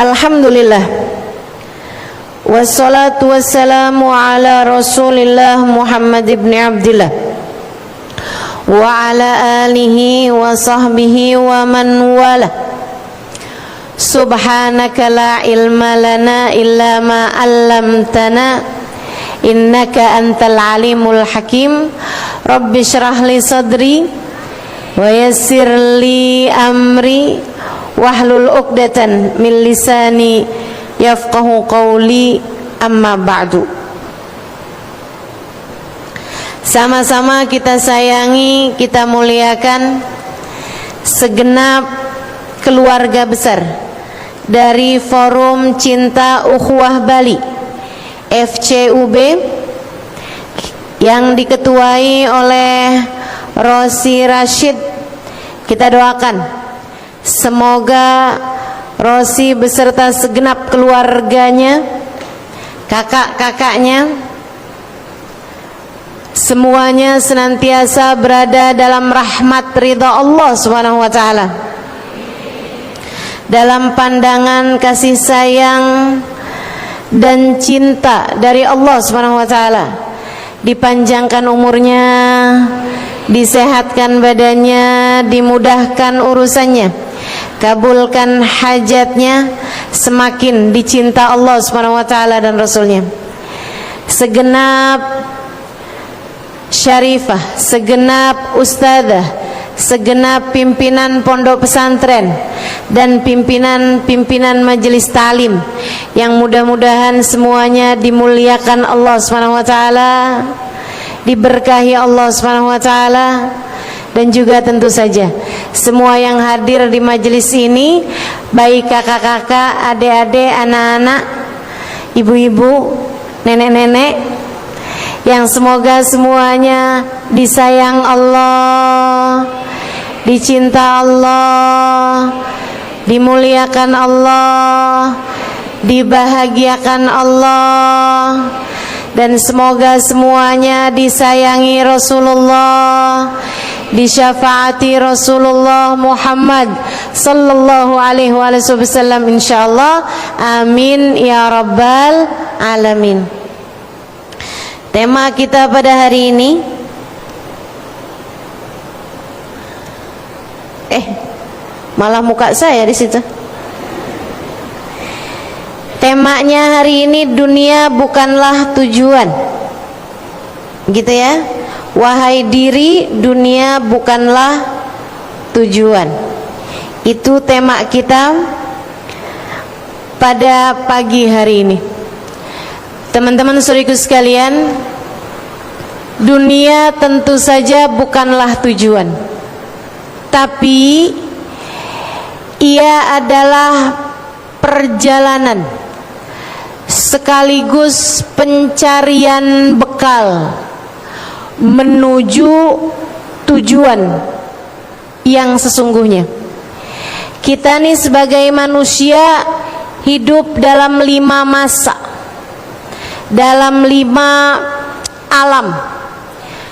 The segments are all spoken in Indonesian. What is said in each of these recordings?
Alhamdulillah, wassalatu wassalamu ala Rasulillah Muhammad ibn Abdillah wa ala alihi wa sahbihi wa man wala. Subhanaka la ilma lana illa ma 'allamtana innaka antal alimul hakim. Rabbi shrah li sadri wa yassir li amri wahlul 'uqdatan min lisani yafqahu qawli, amma ba'du. Sama-sama kita sayangi, kita muliakan segenap keluarga besar dari Forum Cinta Ukhuwah Bali FCUB yang diketuai oleh Rosi Rashid. Kita doakan semoga Rosi beserta segenap keluarganya, kakak-kakaknya, semuanya senantiasa berada dalam rahmat ridha Allah Subhanahu wa taala, dalam pandangan kasih sayang dan cinta dari Allah Subhanahu wa taala. Dipanjangkan umurnya, disehatkan badannya, dimudahkan urusannya, kabulkan hajatnya, semakin dicinta Allah Subhanahu wa taala dan Rasulnya. Segenap syarifah, segenap ustadzah, segenap pimpinan pondok pesantren dan pimpinan majelis talim yang mudah-mudahan semuanya dimuliakan Allah Subhanahu wa taala, diberkahi Allah Subhanahu wa taala, dan juga tentu saja semua yang hadir di majelis ini, baik kakak-kakak, adik-adik, anak-anak, ibu-ibu, nenek-nenek, yang semoga semuanya disayang Allah, dicinta Allah, dimuliakan Allah, dibahagiakan Allah, dan semoga semuanya disayangi Rasulullah, disyafaati Rasulullah Muhammad sallallahu alaihi wasallam insyaallah. Amin ya rabbal alamin. Tema kita pada hari ini malah muka saya di situ. Temanya hari ini, dunia bukanlah tujuan. Gitu ya. Wahai diri, dunia bukanlah tujuan. Itu tema kita pada pagi hari ini. Teman-teman saudaraku sekalian, dunia tentu saja bukanlah tujuan, tapi ia adalah perjalanan sekaligus pencarian bekal menuju tujuan yang sesungguhnya. Kita nih sebagai manusia hidup dalam 5 masa, dalam 5 alam.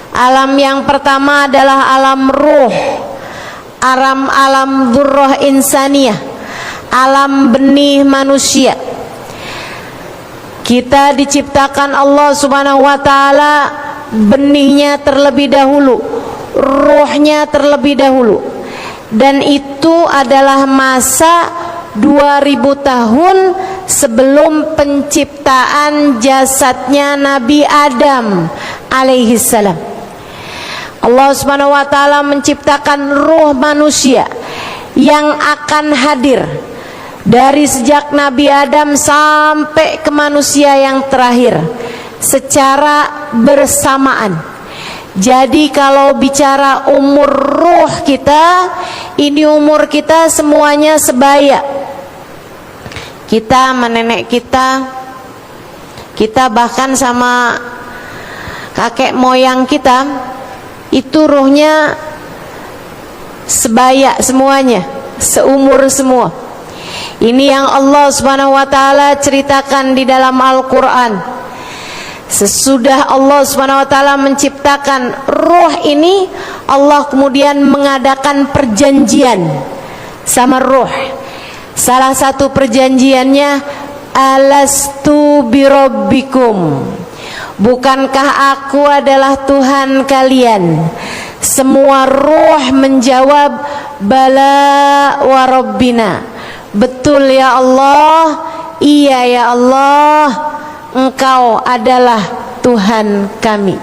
Alam yang pertama adalah alam ruh, alam dzurrah insaniyah, alam benih manusia. Kita diciptakan Allah Subhanahu wa taala, benihnya terlebih dahulu, ruhnya terlebih dahulu, dan itu adalah masa 2000 tahun sebelum penciptaan jasadnya Nabi Adam alaihi salam. Allah Subhanahu wa taala menciptakan ruh manusia yang akan hadir dari sejak Nabi Adam sampai ke manusia yang terakhir secara bersamaan. Jadi kalau bicara umur ruh kita, ini umur kita semuanya sebaya. Kita sama nenek kita bahkan sama kakek moyang kita, itu ruhnya sebaya semuanya, seumur semua. Ini yang Allah Subhanahu wa taala ceritakan di dalam Al-Qur'an. Sesudah Allah Subhanahu wa taala menciptakan ruh ini, Allah kemudian mengadakan perjanjian sama ruh. Salah satu perjanjiannya, alastu birabbikum, bukankah aku adalah Tuhan kalian? Semua ruh menjawab, bala wa rabbina, betul ya Allah, iya ya Allah, Engkau adalah Tuhan kami.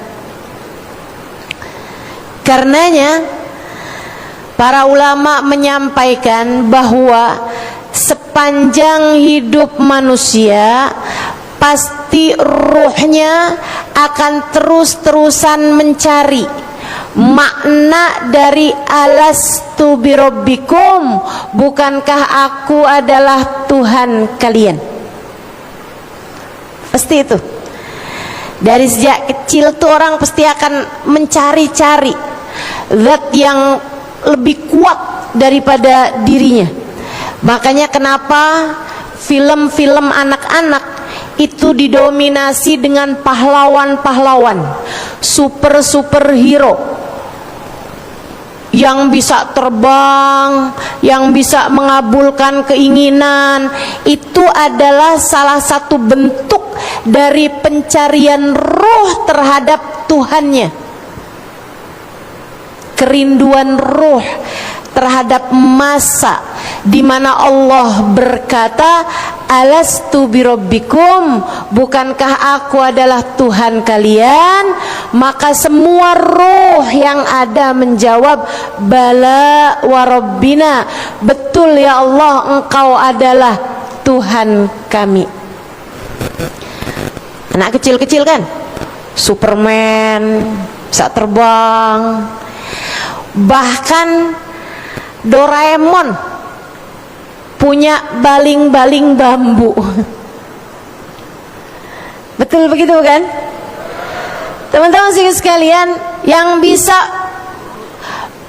Karenanya para ulama menyampaikan bahwa sepanjang hidup manusia pasti ruhnya akan terus-terusan mencari makna dari alastu birabbikum, bukankah aku adalah Tuhan kalian. Pasti itu. Dari sejak kecil tuh orang pasti akan mencari-cari zat yang lebih kuat daripada dirinya. Makanya kenapa film-film anak-anak itu didominasi dengan pahlawan-pahlawan, super-superhero yang bisa terbang, yang bisa mengabulkan keinginan. Itu adalah salah satu bentuk dari pencarian ruh terhadap Tuhannya. Kerinduan ruh terhadap masa di mana Allah berkata, alastu birabbikum, bukankah aku adalah Tuhan kalian? Maka semua ruh yang ada menjawab, bala wa rabbina, betul ya Allah, Engkau adalah Tuhan kami. Anak kecil-kecil kan, Superman, bisa terbang, bahkan Doraemon punya baling-baling bambu. Betul begitu kan? Teman-teman sekalian, yang bisa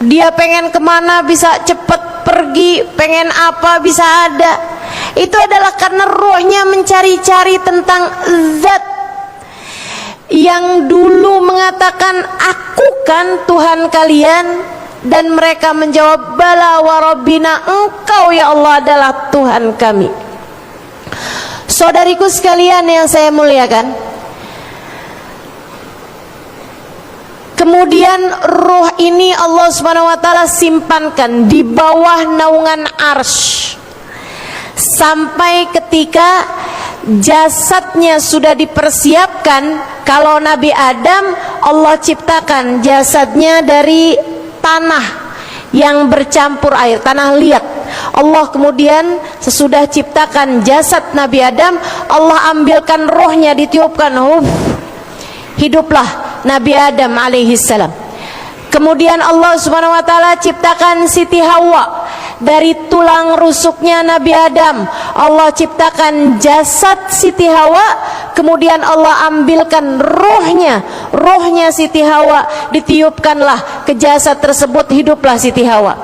dia pengen kemana bisa cepet pergi, pengen apa bisa ada, itu adalah karena rohnya mencari-cari tentang zat yang dulu mengatakan, aku kan Tuhan kalian. Dan mereka menjawab, bala wa rabbina, Engkau ya Allah adalah Tuhan kami. Saudariku sekalian yang saya muliakan, kemudian ruh ini Allah Subhanahu wa taala simpankan di bawah naungan arsy sampai ketika jasadnya sudah dipersiapkan. Kalau Nabi Adam, Allah ciptakan jasadnya dari tanah yang bercampur air, tanah liat. Allah kemudian sesudah ciptakan jasad Nabi Adam, Allah ambilkan rohnya, ditiupkan, hiduplah Nabi Adam alaihissalam. Kemudian Allah Subhanahu wa taala ciptakan Siti Hawa dari tulang rusuknya Nabi Adam. Allah ciptakan jasad Siti Hawa, kemudian Allah ambilkan rohnya Siti Hawa, ditiupkanlah ke jasad tersebut, hiduplah Siti Hawa.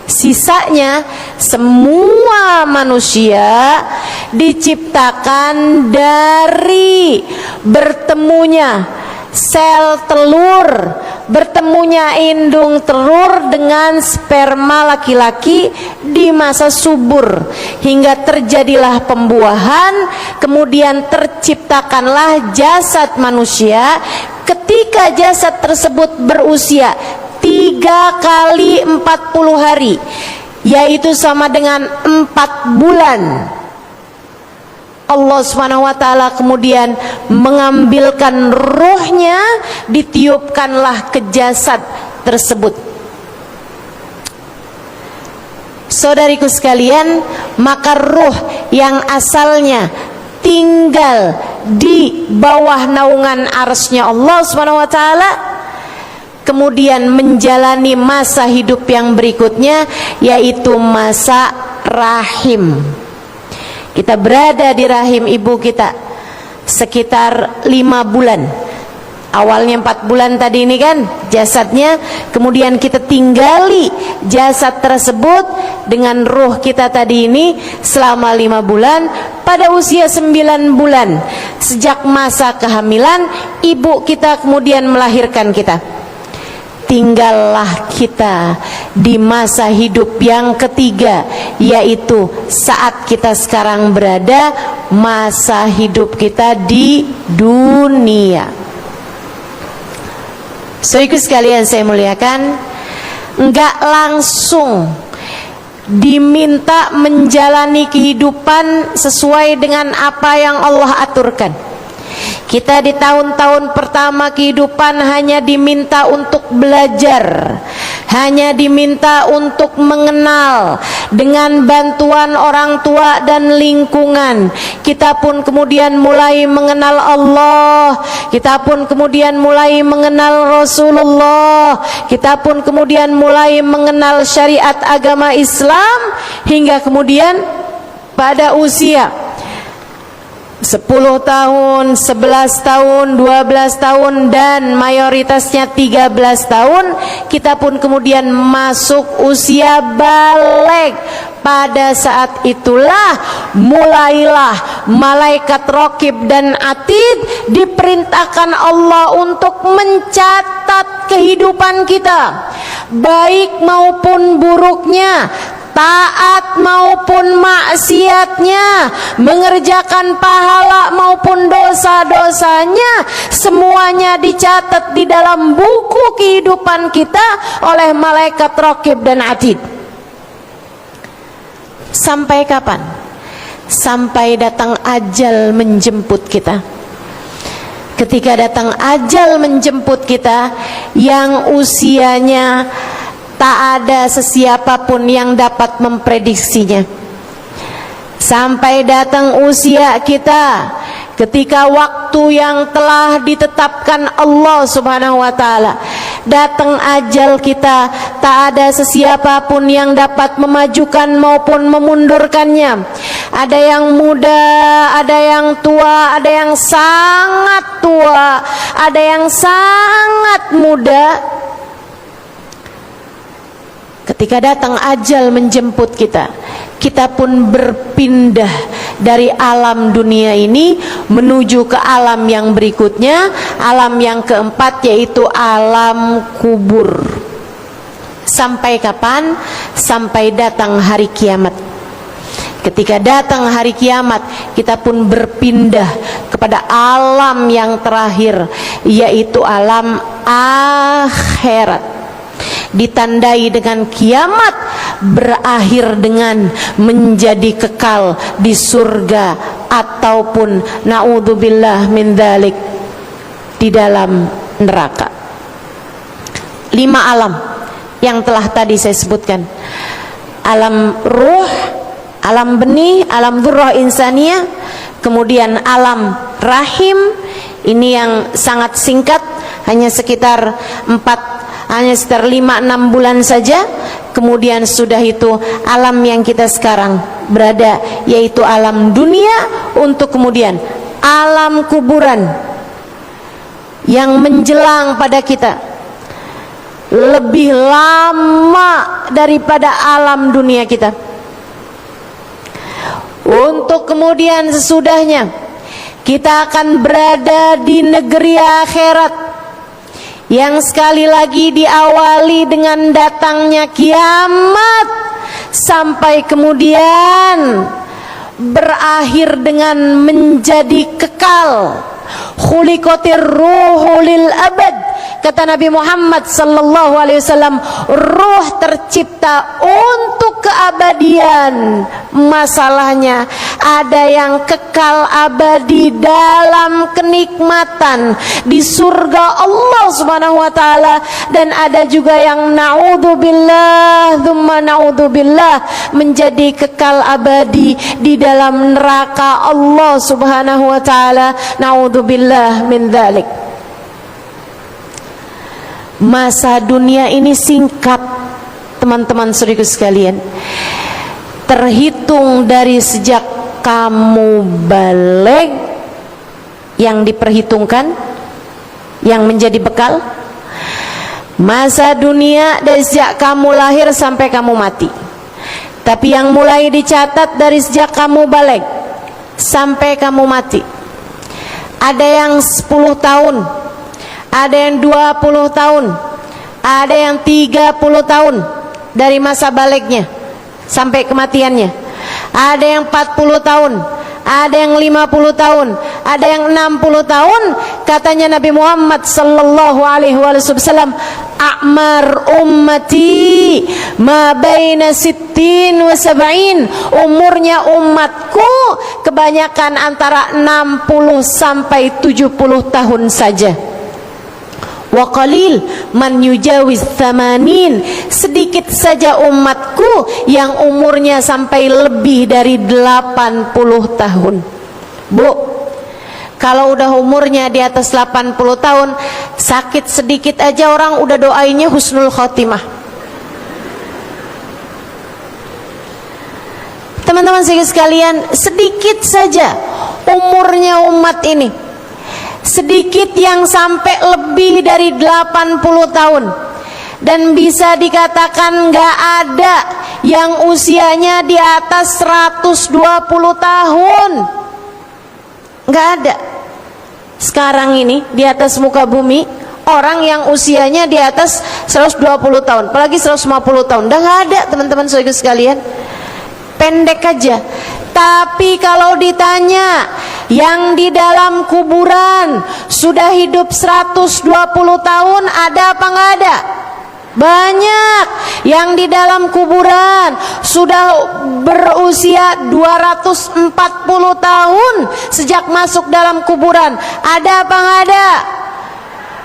Sisanya semua manusia diciptakan dari bertemunya sel telur, bertemunya indung telur dengan sperma laki-laki di masa subur, hingga terjadilah pembuahan, kemudian terciptakanlah jasad manusia. Ketika jasad tersebut berusia 3 kali 40 hari, yaitu sama dengan 4 bulan, Allah Subhanahu wa taala kemudian mengambilkan ruhnya, ditiupkanlah ke jasad tersebut. Saudariku sekalian, maka ruh yang asalnya tinggal di bawah naungan arsy-Nya Allah Subhanahu wa taala kemudian menjalani masa hidup yang berikutnya, yaitu masa rahim. Kita berada di rahim ibu kita sekitar 5 bulan. Awalnya 4 bulan tadi ini kan jasadnya, kemudian kita tinggali jasad tersebut dengan ruh kita tadi ini selama 5 bulan. Pada usia 9 bulan sejak masa kehamilan, ibu kita kemudian melahirkan kita. tinggallah kita di masa hidup yang ketiga, yaitu saat kita sekarang berada masa hidup kita di dunia. Saudaraku sekalian saya muliakan, enggak langsung diminta menjalani kehidupan sesuai dengan apa yang Allah aturkan. Kita di tahun-tahun pertama kehidupan hanya diminta untuk belajar, hanya diminta untuk mengenal dengan bantuan orang tua dan lingkungan. Kita pun kemudian mulai mengenal Allah, kita pun kemudian mulai mengenal Rasulullah, kita pun kemudian mulai mengenal syariat agama Islam, hingga kemudian pada usia 10 tahun, 11 tahun, 12 tahun, dan mayoritasnya 13 tahun, kita pun kemudian masuk usia balik. Pada saat itulah mulailah malaikat Raqib dan Atid diperintahkan Allah untuk mencatat kehidupan kita, baik maupun buruknya, taat maupun maksiatnya, mengerjakan pahala maupun dosa-dosanya, semuanya dicatat di dalam buku kehidupan kita oleh malaikat Raqib dan Atid. Sampai kapan? Sampai datang ajal menjemput kita. Ketika datang ajal menjemput kita, yang usianya tak ada sesiapapun yang dapat memprediksinya. Sampai datang usia kita, ketika waktu yang telah ditetapkan Allah Subhanahu wa taala, datang ajal kita, tak ada sesiapapun yang dapat memajukan maupun memundurkannya. Ada yang muda, ada yang tua, ada yang sangat tua, ada yang sangat muda. Ketika datang ajal menjemput kita, kita pun berpindah dari alam dunia ini menuju ke alam yang berikutnya, alam yang keempat, yaitu alam kubur. Sampai kapan? Sampai datang hari kiamat. Ketika datang hari kiamat, kita pun berpindah kepada alam yang terakhir, yaitu alam akhirat. Ditandai dengan kiamat, berakhir dengan menjadi kekal di surga ataupun naudzubillah min dzalik, di dalam neraka. 5 alam yang telah tadi saya sebutkan: alam ruh, alam benih, alam dzurrah insaniyah, kemudian alam rahim. Ini yang sangat singkat, hanya sekitar 5-6 bulan saja. Kemudian sudah itu alam yang kita sekarang berada, yaitu alam dunia, untuk kemudian alam kuburan yang menjelang pada kita lebih lama daripada alam dunia kita. Untuk kemudian sesudahnya kita akan berada di negeri akhirat, yang sekali lagi diawali dengan datangnya kiamat, sampai kemudian berakhir dengan menjadi kekal. Khuliqatir ruhu lil abad, kata Nabi Muhammad sallallahu alaihi wasallam, ruh tercipta untuk keabadian. Masalahnya ada yang kekal abadi dalam kenikmatan di surga Allah Subhanahu wa taala, dan ada juga yang naudzubillah tsumma naudzubillah menjadi kekal abadi di dalam neraka Allah Subhanahu wa taala. Naudzubillah min dzalik. Masa dunia ini singkat, teman-teman saudaraku sekalian. Terhitung dari sejak kamu balik, yang diperhitungkan, yang menjadi bekal. Masa dunia dari sejak kamu lahir sampai kamu mati. Tapi yang mulai dicatat dari sejak kamu balik sampai kamu mati, ada yang 10 tahun, ada yang 20 tahun, ada yang 30 tahun dari masa balignya sampai kematiannya, ada yang 40 tahun, ada yang 50 tahun, ada yang 60 tahun. Katanya Nabi Muhammad sallallahu alaihi wasallam, a'mar ummati ma baina sittin wa sab'in. Umurnya umatku kebanyakan antara 60 sampai 70 tahun saja. Wa qalil man yujawiz thamanin. Sedikit saja umatku yang umurnya sampai lebih dari 80 tahun. Bu, kalau udah umurnya di atas 80 tahun, sakit sedikit aja orang udah doainnya husnul khotimah. Teman-teman sekalian, sedikit saja umurnya umat ini, sedikit yang sampai lebih dari 80 tahun, dan bisa dikatakan gak ada yang usianya di atas 120 tahun. Gak ada sekarang ini di atas muka bumi orang yang usianya di atas 120 tahun, apalagi 150 tahun. Udah gak ada, teman-teman sekalian. Pendek aja. Tapi kalau ditanya yang di dalam kuburan sudah hidup 120 tahun, ada apa nggak ada? Banyak. Yang di dalam kuburan sudah berusia 240 tahun sejak masuk dalam kuburan, ada apa nggak ada?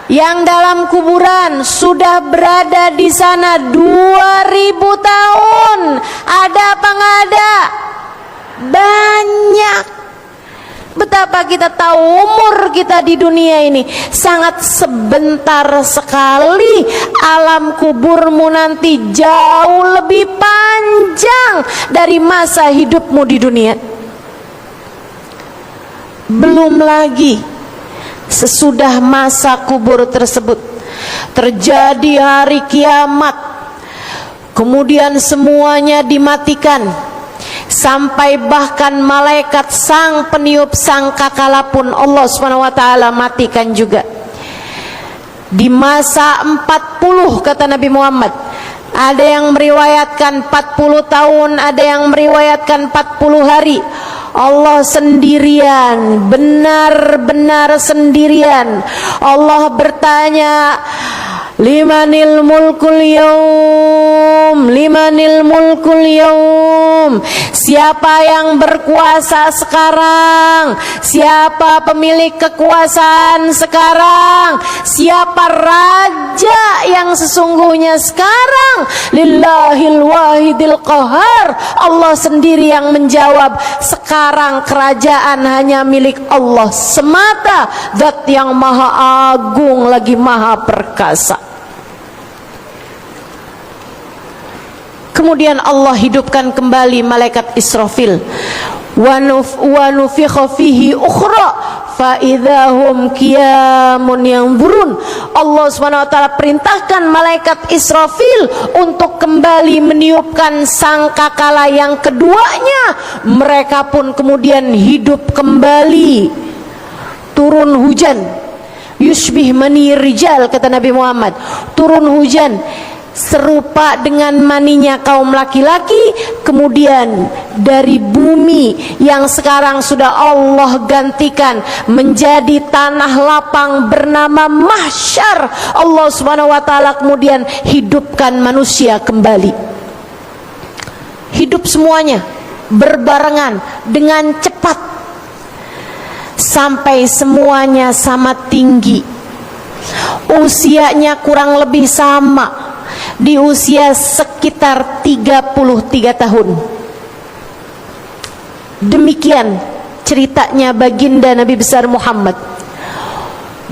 Yang dalam kuburan sudah berada di sana 2000 tahun, ada apa nggak ada? Banyak. Betapa kita tahu umur kita di dunia ini sangat sebentar sekali. Alam kuburmu nanti jauh lebih panjang dari masa hidupmu di dunia. Belum lagi sesudah masa kubur tersebut terjadi hari kiamat, kemudian semuanya dimatikan, sampai bahkan malaikat sang peniup sangkakala pun Allah SWT matikan juga. Di masa 40 kata Nabi Muhammad, ada yang meriwayatkan 40 tahun, ada yang meriwayatkan 40 hari. Allah sendirian, benar-benar sendirian. Allah bertanya, limanil mulkul yaum, limanil mulkul yaum. Siapa yang berkuasa sekarang? Siapa pemilik kekuasaan sekarang? Siapa raja yang sesungguhnya sekarang? Lillahil wahidil qahar. Allah sendiri yang menjawab, sekarang kerajaan hanya milik Allah semata, Zat yang maha agung lagi maha perkasa. Kemudian Allah hidupkan kembali malaikat Israfil. Wa nufikha fihi ukhra fa idzahum qiyamun yanzurun. Allah SWT perintahkan malaikat Israfil untuk kembali meniupkan sangkakala yang keduanya. Mereka pun kemudian hidup kembali. Turun hujan, yushbih mani rijal kata Nabi Muhammad. Turun hujan serupa dengan maninya kaum laki-laki. Kemudian dari bumi yang sekarang sudah Allah gantikan menjadi tanah lapang bernama mahsyar, Allah SWT kemudian hidupkan manusia kembali. Hidup semuanya berbarengan dengan cepat sampai semuanya sama tinggi, usianya kurang lebih sama, di usia sekitar 33 tahun. Demikian ceritanya baginda Nabi besar Muhammad.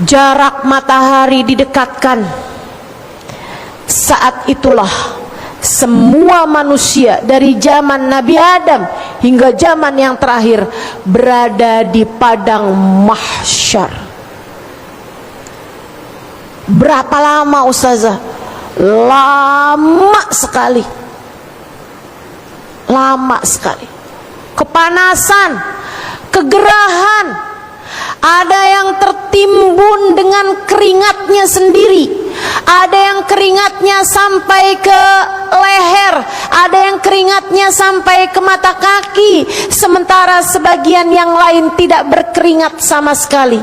Jarak matahari didekatkan. Saat itulah semua manusia dari zaman Nabi Adam hingga zaman yang terakhir berada di padang mahsyar. Berapa lama ustazah? Lama sekali. Lama sekali. Kepanasan, kegerahan, ada yang tertimbun dengan keringatnya sendiri, ada yang keringatnya sampai ke leher, ada yang keringatnya sampai ke mata kaki, sementara sebagian yang lain tidak berkeringat sama sekali.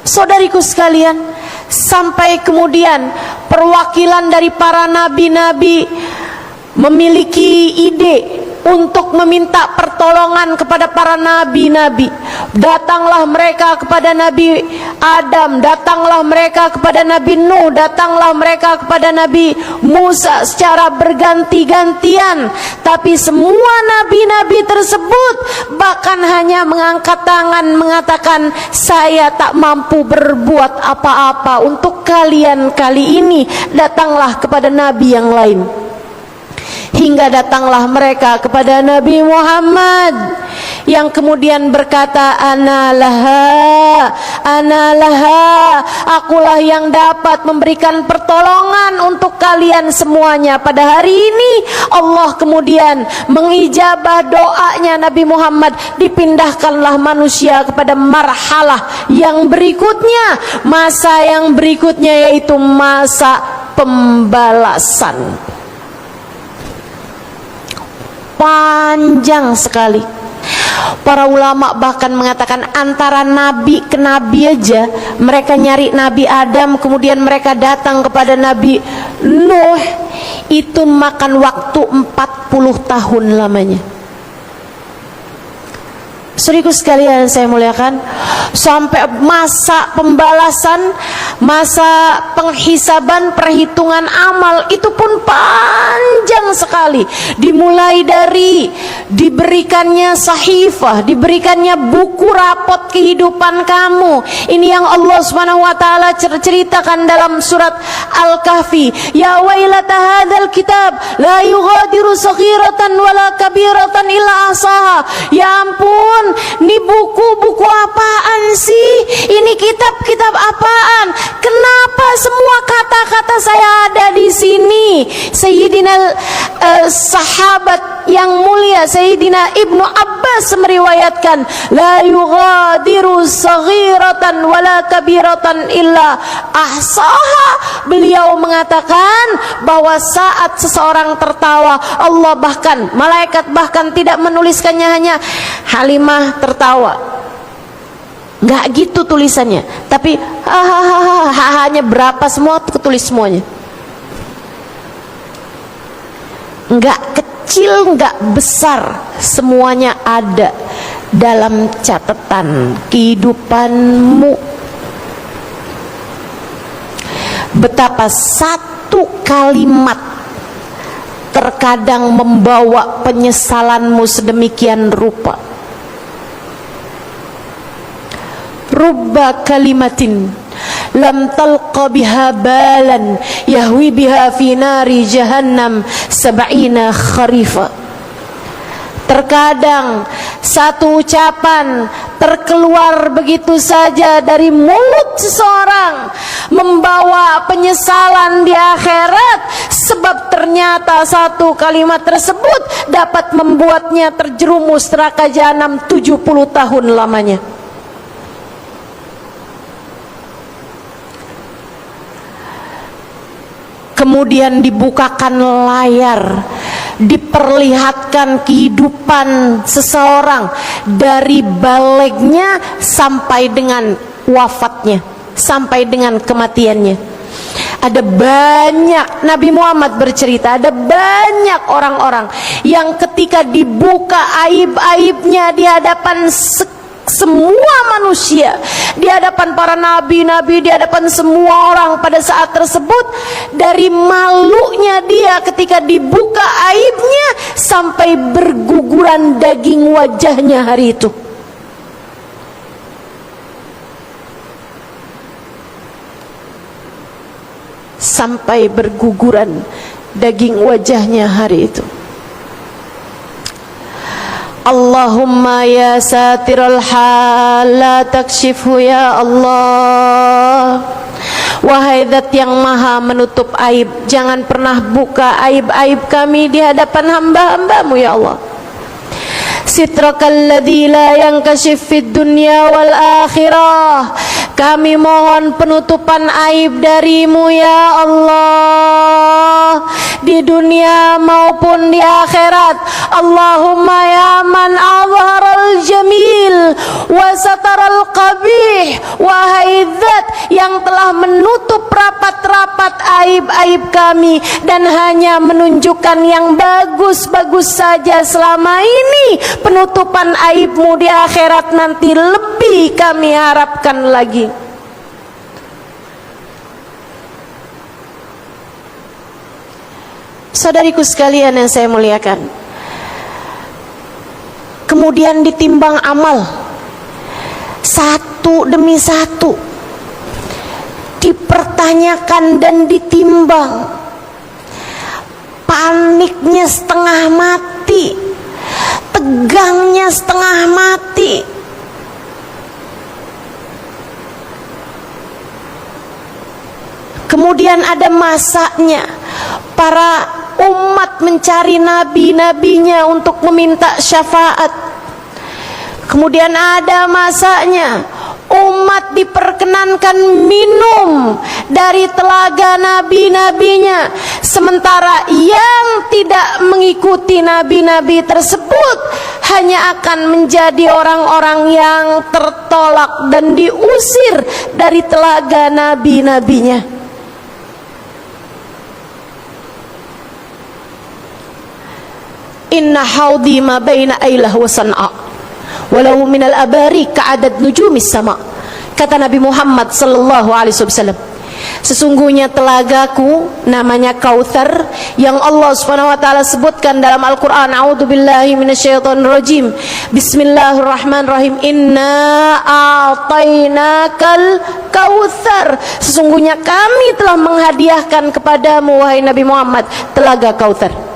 Saudariku sekalian, sampai kemudian perwakilan dari para nabi-nabi memiliki ide untuk meminta pertolongan kepada para nabi-nabi. Datanglah mereka kepada Nabi Adam, datanglah mereka kepada Nabi Nuh, datanglah mereka kepada Nabi Musa secara berganti-gantian. Tapi semua nabi-nabi tersebut bahkan hanya mengangkat tangan mengatakan, saya tak mampu berbuat apa-apa untuk kalian kali ini, datanglah kepada nabi yang lain. Hingga datanglah mereka kepada Nabi Muhammad yang kemudian berkata, Ana laha, akulah yang dapat memberikan pertolongan untuk kalian semuanya. Pada hari ini Allah kemudian mengijabah doanya Nabi Muhammad, dipindahkanlah manusia kepada marhalah yang berikutnya, masa yang berikutnya, yaitu masa pembalasan. Panjang sekali. Para ulama bahkan mengatakan antara nabi ke nabi aja, mereka nyari Nabi Adam, kemudian mereka datang kepada Nabi Nuh, itu makan waktu 40 tahun lamanya. Saudaraku sekalian saya muliakan, sampai masa pembalasan, masa penghisaban, perhitungan amal itu pun panjang sekali. Dimulai dari diberikannya sahifah, diberikannya buku rapot kehidupan kamu. Ini yang Allah Subhanahu wa taala ceritakan dalam surat Al-Kahfi. Ya wailata hadzal kitab la yughadiru saghiratan wala kabiratan illa ahsaha. Ya ampun, ini buku-buku apaan sih? Ini kitab-kitab apaan? Kenapa semua kata-kata saya ada di sini? Sayyidina sahabat yang mulia Sayyidina Ibnu Abbas meriwayatkan, la yughadiru saghiratan wala kabiratan illa ahsaha. Beliau mengatakan bahwa saat seseorang tertawa, Allah bahkan, malaikat bahkan tidak menuliskannya hanya Halimah tertawa, nggak gitu tulisannya, tapi hanya berapa semua ketulis semuanya, nggak kecil nggak besar, semuanya ada dalam catatan kehidupanmu. Betapa satu kalimat terkadang membawa penyesalanmu sedemikian rupa. Rubba kalimatin lam talqa biha balan yahwi biha fi nari jahannam sab'ina kharifa. Terkadang satu ucapan terkeluar begitu saja dari mulut seseorang membawa penyesalan di akhirat, sebab ternyata satu kalimat tersebut dapat membuatnya terjerumus neraka jahanam 70 tahun lamanya. Kemudian dibukakan layar, diperlihatkan kehidupan seseorang dari balegnya sampai dengan wafatnya, sampai dengan kematiannya. Ada banyak, Nabi Muhammad bercerita, ada banyak orang-orang yang ketika dibuka aib-aibnya di hadapan semua manusia, di hadapan para nabi-nabi, di hadapan semua orang pada saat tersebut, dari malunya dia ketika dibuka aibnya sampai berguguran daging wajahnya hari itu. Sampai berguguran daging wajahnya hari itu. Allahumma ya satirul hal la takshifhu ya Allah. Wahai Zat yang maha menutup aib, jangan pernah buka aib-aib kami di hadapan hamba-hambamu ya Allah. Sitrakal ladzi la yankashif fid dunya wal akhirah, Kami mohon penutupan aib darimu ya Allah, di dunia maupun di akhirat. Allahumma ya man azharal jamil wa sataral qabih, wahai zat yang telah menutup rapat-rapat aib-aib kami dan hanya menunjukkan yang bagus-bagus saja selama ini, penutupan aibmu di akhirat nanti lebih kami harapkan lagi. Saudariku sekalian yang saya muliakan, kemudian ditimbang amal satu demi satu, dipertanyakan dan ditimbang. Paniknya setengah mati, tegangnya setengah mati. Kemudian ada masanya para umat mencari nabi-nabinya untuk meminta syafaat. Kemudian ada masanya umat diperkenankan minum dari telaga nabi-nabinya, sementara yang tidak mengikuti nabi-nabi tersebut hanya akan menjadi orang-orang yang tertolak dan diusir dari telaga nabi-nabinya. Inna haudi ma baina Ailah wa San'a walau minal abari ka'adad nujumis sama, kata Nabi Muhammad sallallahu alaihi wasallam. Sesungguhnya telagaku namanya Kautsar yang Allah Subhanahu wa taala sebutkan dalam Al-Qur'an. A'udzubillahi minasyaitonir rajim. Bismillahirrahmanirrahim. Inna a'tainakal Kautsar. Sesungguhnya kami telah menghadiahkan kepadamu wahai Nabi Muhammad telaga Kautsar.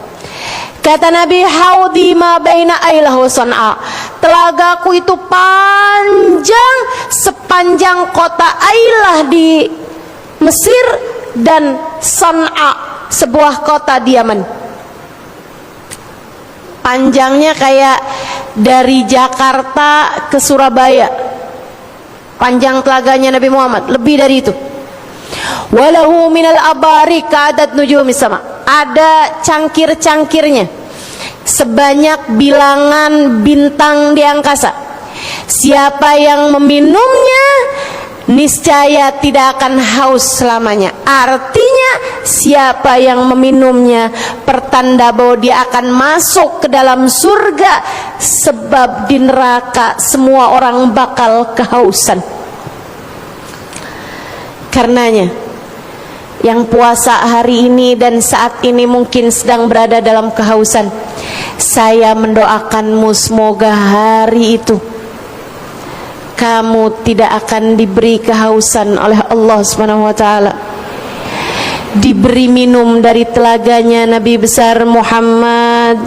Kata Nabi, haudi ma baina Ailah wa San'a. Telagaku itu panjang sepanjang kota Ailah di Mesir dan San'a, sebuah kota di Yaman. Panjangnya kayak dari Jakarta ke Surabaya. Panjang telaganya Nabi Muhammad, lebih dari itu. Walahu minal abari ka'adad nujumis sama. Ada cangkir-cangkirnya sebanyak bilangan bintang di angkasa. Siapa yang meminumnya niscaya tidak akan haus selamanya. Artinya siapa yang meminumnya pertanda bahwa dia akan masuk ke dalam surga, sebab di neraka semua orang bakal kehausan. Karenanya yang puasa hari ini dan saat ini mungkin sedang berada dalam kehausan, saya mendoakanmu semoga hari itu kamu tidak akan diberi kehausan oleh Allah Subhanahu wa taala, diberi minum dari telaganya Nabi besar Muhammad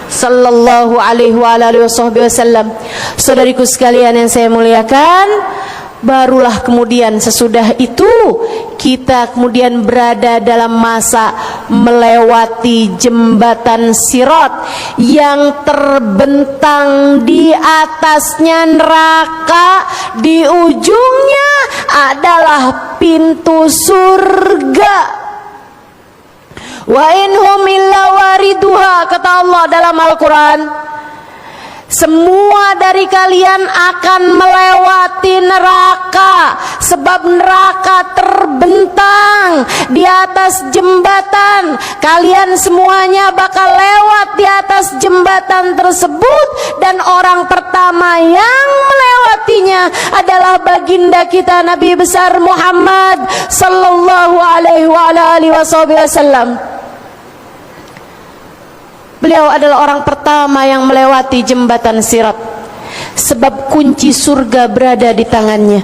sallallahu alaihi wasallam. Saudariku sekalian yang saya muliakan, barulah kemudian sesudah itu kita kemudian berada dalam masa melewati jembatan Sirat yang terbentang di atasnya neraka, di ujungnya adalah pintu surga. Wa inhum illa wariduha, kata Allah dalam Al-Quran. Semua dari kalian akan melewati neraka, sebab neraka terbentang di atas jembatan. Kalian semuanya bakal lewat di atas jembatan tersebut, dan orang pertama yang melewatinya adalah baginda kita Nabi besar Muhammad sallallahu alaihi wasallam. Beliau adalah orang pertama yang melewati jembatan Sirat, sebab kunci surga berada di tangannya.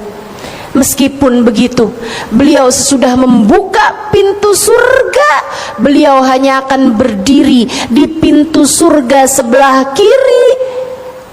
Meskipun begitu, beliau sesudah membuka pintu surga, beliau hanya akan berdiri di pintu surga sebelah kiri.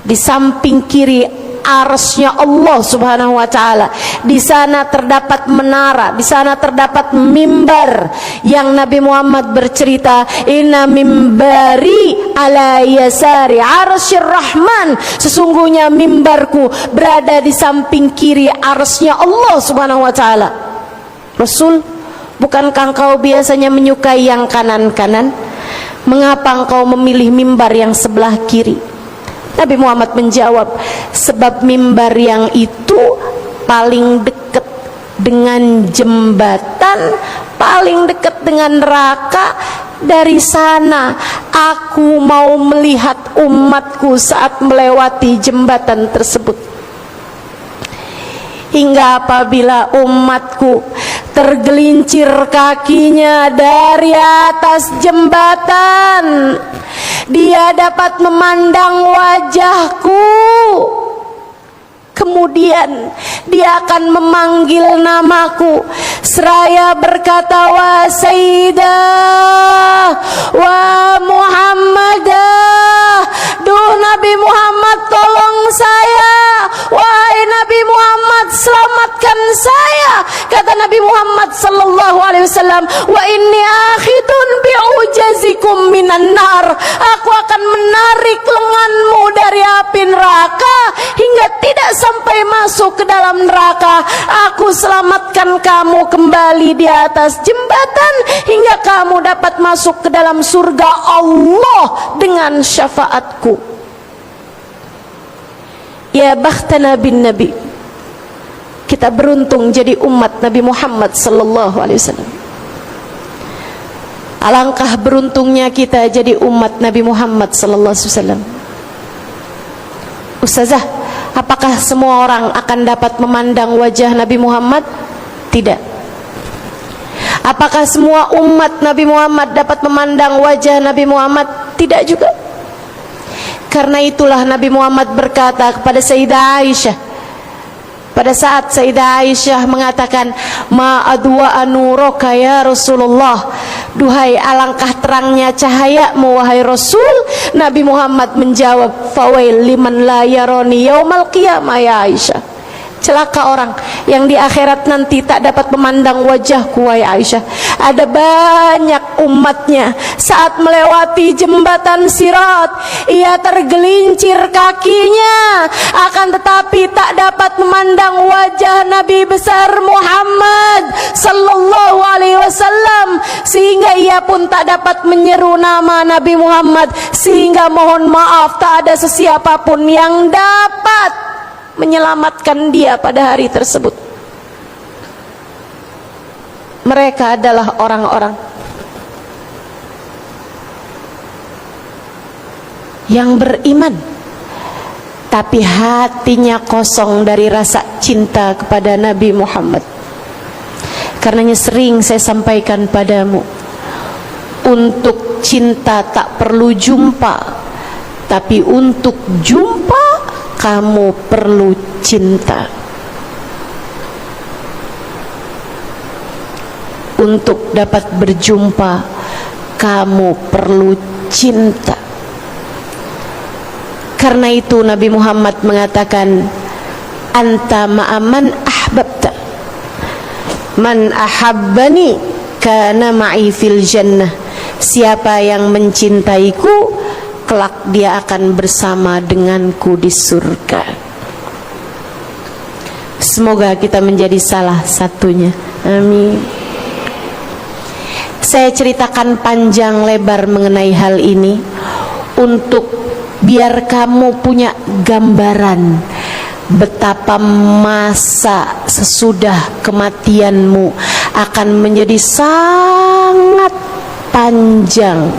Di samping kiri arsy-nya Allah Subhanahu wa taala. Di sana terdapat menara, di sana terdapat mimbar yang Nabi Muhammad bercerita, inna mimbari ala yasari arsyir rahman, sesungguhnya mimbarku berada di samping kiri arsy-nya Allah Subhanahu wa taala. Rasul, bukankah engkau biasanya menyukai yang kanan-kanan? Mengapa engkau memilih mimbar yang sebelah kiri? Nabi Muhammad menjawab, sebab mimbar yang itu paling dekat dengan jembatan, paling dekat dengan neraka. Dari sana aku mau melihat umatku saat melewati jembatan tersebut. Hingga apabila umatku tergelincir kakinya dari atas jembatan, dia dapat memandang wajahku. Kemudian dia akan memanggil namaku seraya berkata, wa Sayyidah wa Muhammadah, duh Nabi Muhammad tolong saya, wahai Nabi Muhammad selamatkan saya. Kata Nabi Muhammad sallallahu alaihi wasallam, wa inni akhidun bi'ujazikum minan nar, aku akan menarik lenganmu dari api neraka hingga tidak sampai masuk ke dalam neraka. Aku selamatkan kamu kembali di atas jembatan hingga kamu dapat masuk ke dalam surga Allah dengan syafaatku. Ya bakhtana bin Nabi, kita beruntung jadi umat Nabi Muhammad sallallahu alaihi wasallam. Alangkah beruntungnya kita jadi umat Nabi Muhammad sallallahu alaihi wasallam. Ustazah, apakah semua orang akan dapat memandang wajah Nabi Muhammad? Tidak. Apakah semua umat Nabi Muhammad dapat memandang wajah Nabi Muhammad? Tidak juga. Karena itulah Nabi Muhammad berkata kepada Sayyidah Aisyah, pada saat Sayyidah Aisyah mengatakan, ma adwa anuraka ya Rasulullah, duhai alangkah terangnya cahayamu wahai Rasul. Nabi Muhammad menjawab, fawail liman la yaroni yaumal qiyamah ya Aisyah, celaka orang yang di akhirat nanti tak dapat memandang wajahku wahai Aisyah. Ada banyak umatnya saat melewati jembatan Sirat, ia tergelincir kakinya, akan tetapi tak dapat memandang wajah Nabi besar Muhammad sallallahu alaihi wasallam, sehingga ia pun tak dapat menyeru nama Nabi Muhammad, sehingga mohon maaf tak ada sesiapapun yang dapat menyelamatkan dia pada hari tersebut. Mereka adalah orang-orang yang beriman, tapi hatinya kosong dari rasa cinta kepada Nabi Muhammad. Karenanya sering saya sampaikan padamu, untuk cinta tak perlu jumpa, tapi untuk jumpa kamu perlu cinta. Untuk dapat berjumpa kamu perlu cinta. Karena itu Nabi Muhammad mengatakan, anta ma'aman ahbabta, man ahabbani kana ma'i fil jannah. Siapa yang mencintaiku, kelak dia akan bersama denganku di surga. Semoga kita menjadi salah satunya. Amin. Saya ceritakan panjang lebar mengenai hal ini untuk biar kamu punya gambaran betapa masa sesudah kematianmu akan menjadi sangat panjang,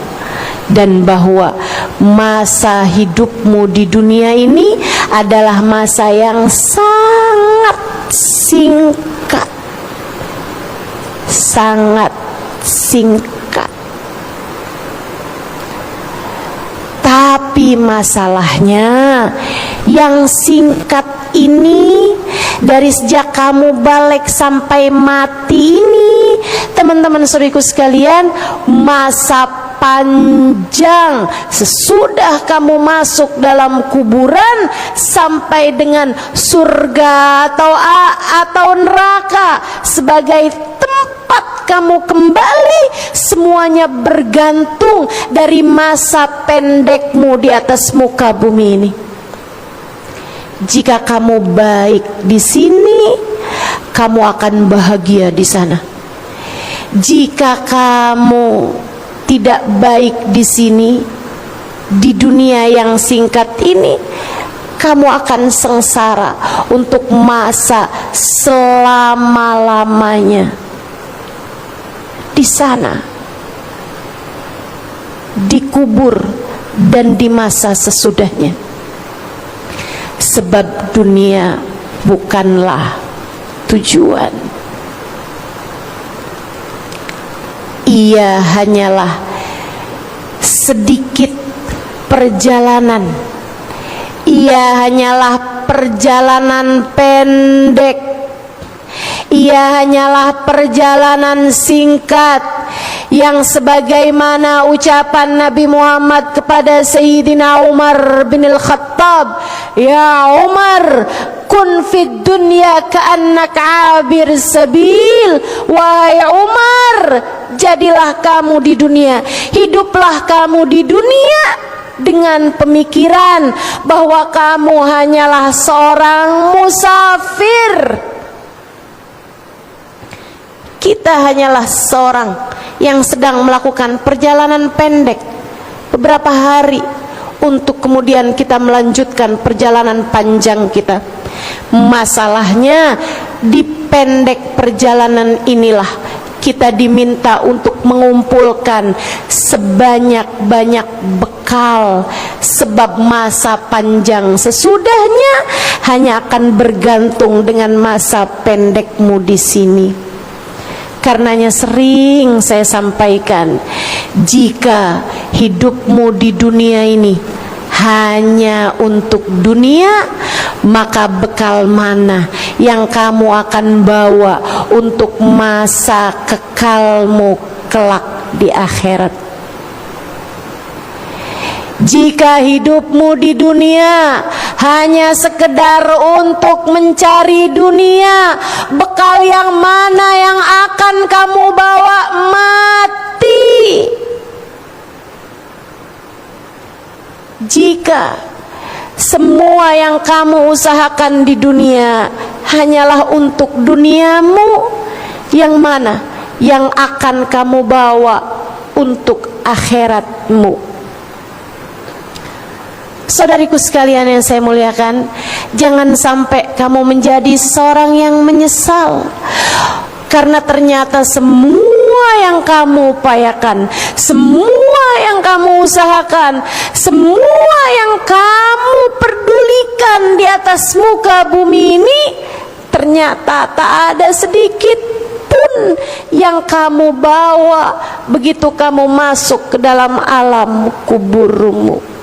dan bahwa masa hidupmu di dunia ini adalah masa yang sangat singkat, sangat singkat. Tapi masalahnya yang singkat ini, dari sejak kamu balik sampai mati ini, teman-teman saudariku sekalian, masa panjang sesudah kamu masuk dalam kuburan sampai dengan surga atau neraka sebagai tempat kamu kembali, semuanya bergantung dari masa pendekmu di atas muka bumi ini. Jika kamu baik di sini, kamu akan bahagia di sana. Jika kamu tidak baik di sini, di dunia yang singkat ini, kamu akan sengsara untuk masa selama-lamanya. Di sana, dikubur dan di masa sesudahnya. Sebab dunia bukanlah tujuan. Ia hanyalah sedikit perjalanan. Ia hanyalah perjalanan pendek. Ia hanyalah perjalanan singkat, yang sebagaimana ucapan Nabi Muhammad kepada Sayyidina Umar bin Al-Khattab, "Ya Umar, kun fid dunya ka'annaka 'abir sabil." Wahai Umar, jadilah kamu di dunia, hiduplah kamu di dunia dengan pemikiran bahwa kamu hanyalah seorang musafir. Kita hanyalah seorang yang sedang melakukan perjalanan pendek beberapa hari untuk kemudian kita melanjutkan perjalanan panjang kita. Masalahnya di pendek perjalanan inilah kita diminta untuk mengumpulkan sebanyak-banyak bekal, sebab masa panjang sesudahnya hanya akan bergantung dengan masa pendekmu di sini. Karenanya sering saya sampaikan, jika hidupmu di dunia ini hanya untuk dunia, maka bekal mana yang kamu akan bawa untuk masa kekalmu kelak di akhirat? Jika hidupmu di dunia hanya sekedar untuk mencari dunia, bekal yang mana yang akan kamu bawa? Mati. Jika semua yang kamu usahakan di dunia hanyalah untuk duniamu, yang mana yang akan kamu bawa untuk akhiratmu? Saudariku sekalian yang saya muliakan, jangan sampai kamu menjadi seorang yang menyesal, karena ternyata semua yang kamu upayakan, semua yang kamu usahakan, semua yang kamu pedulikan di atas muka bumi ini, ternyata tak ada sedikit pun yang kamu bawa begitu kamu masuk ke dalam alam kuburmu.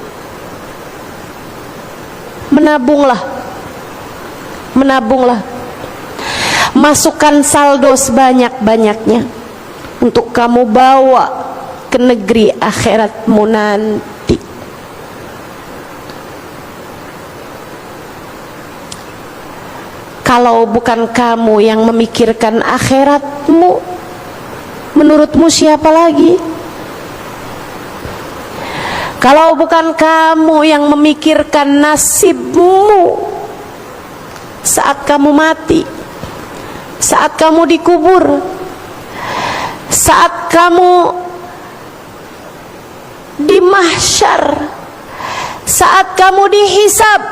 Menabunglah, masukkan saldo sebanyak-banyaknya untuk kamu bawa ke negeri akhiratmu nanti. Kalau bukan kamu yang memikirkan akhiratmu, menurutmu siapa lagi? Kalau bukan kamu yang memikirkan nasibmu saat kamu mati, saat kamu dikubur, saat kamu di mahsyar, saat kamu dihisab,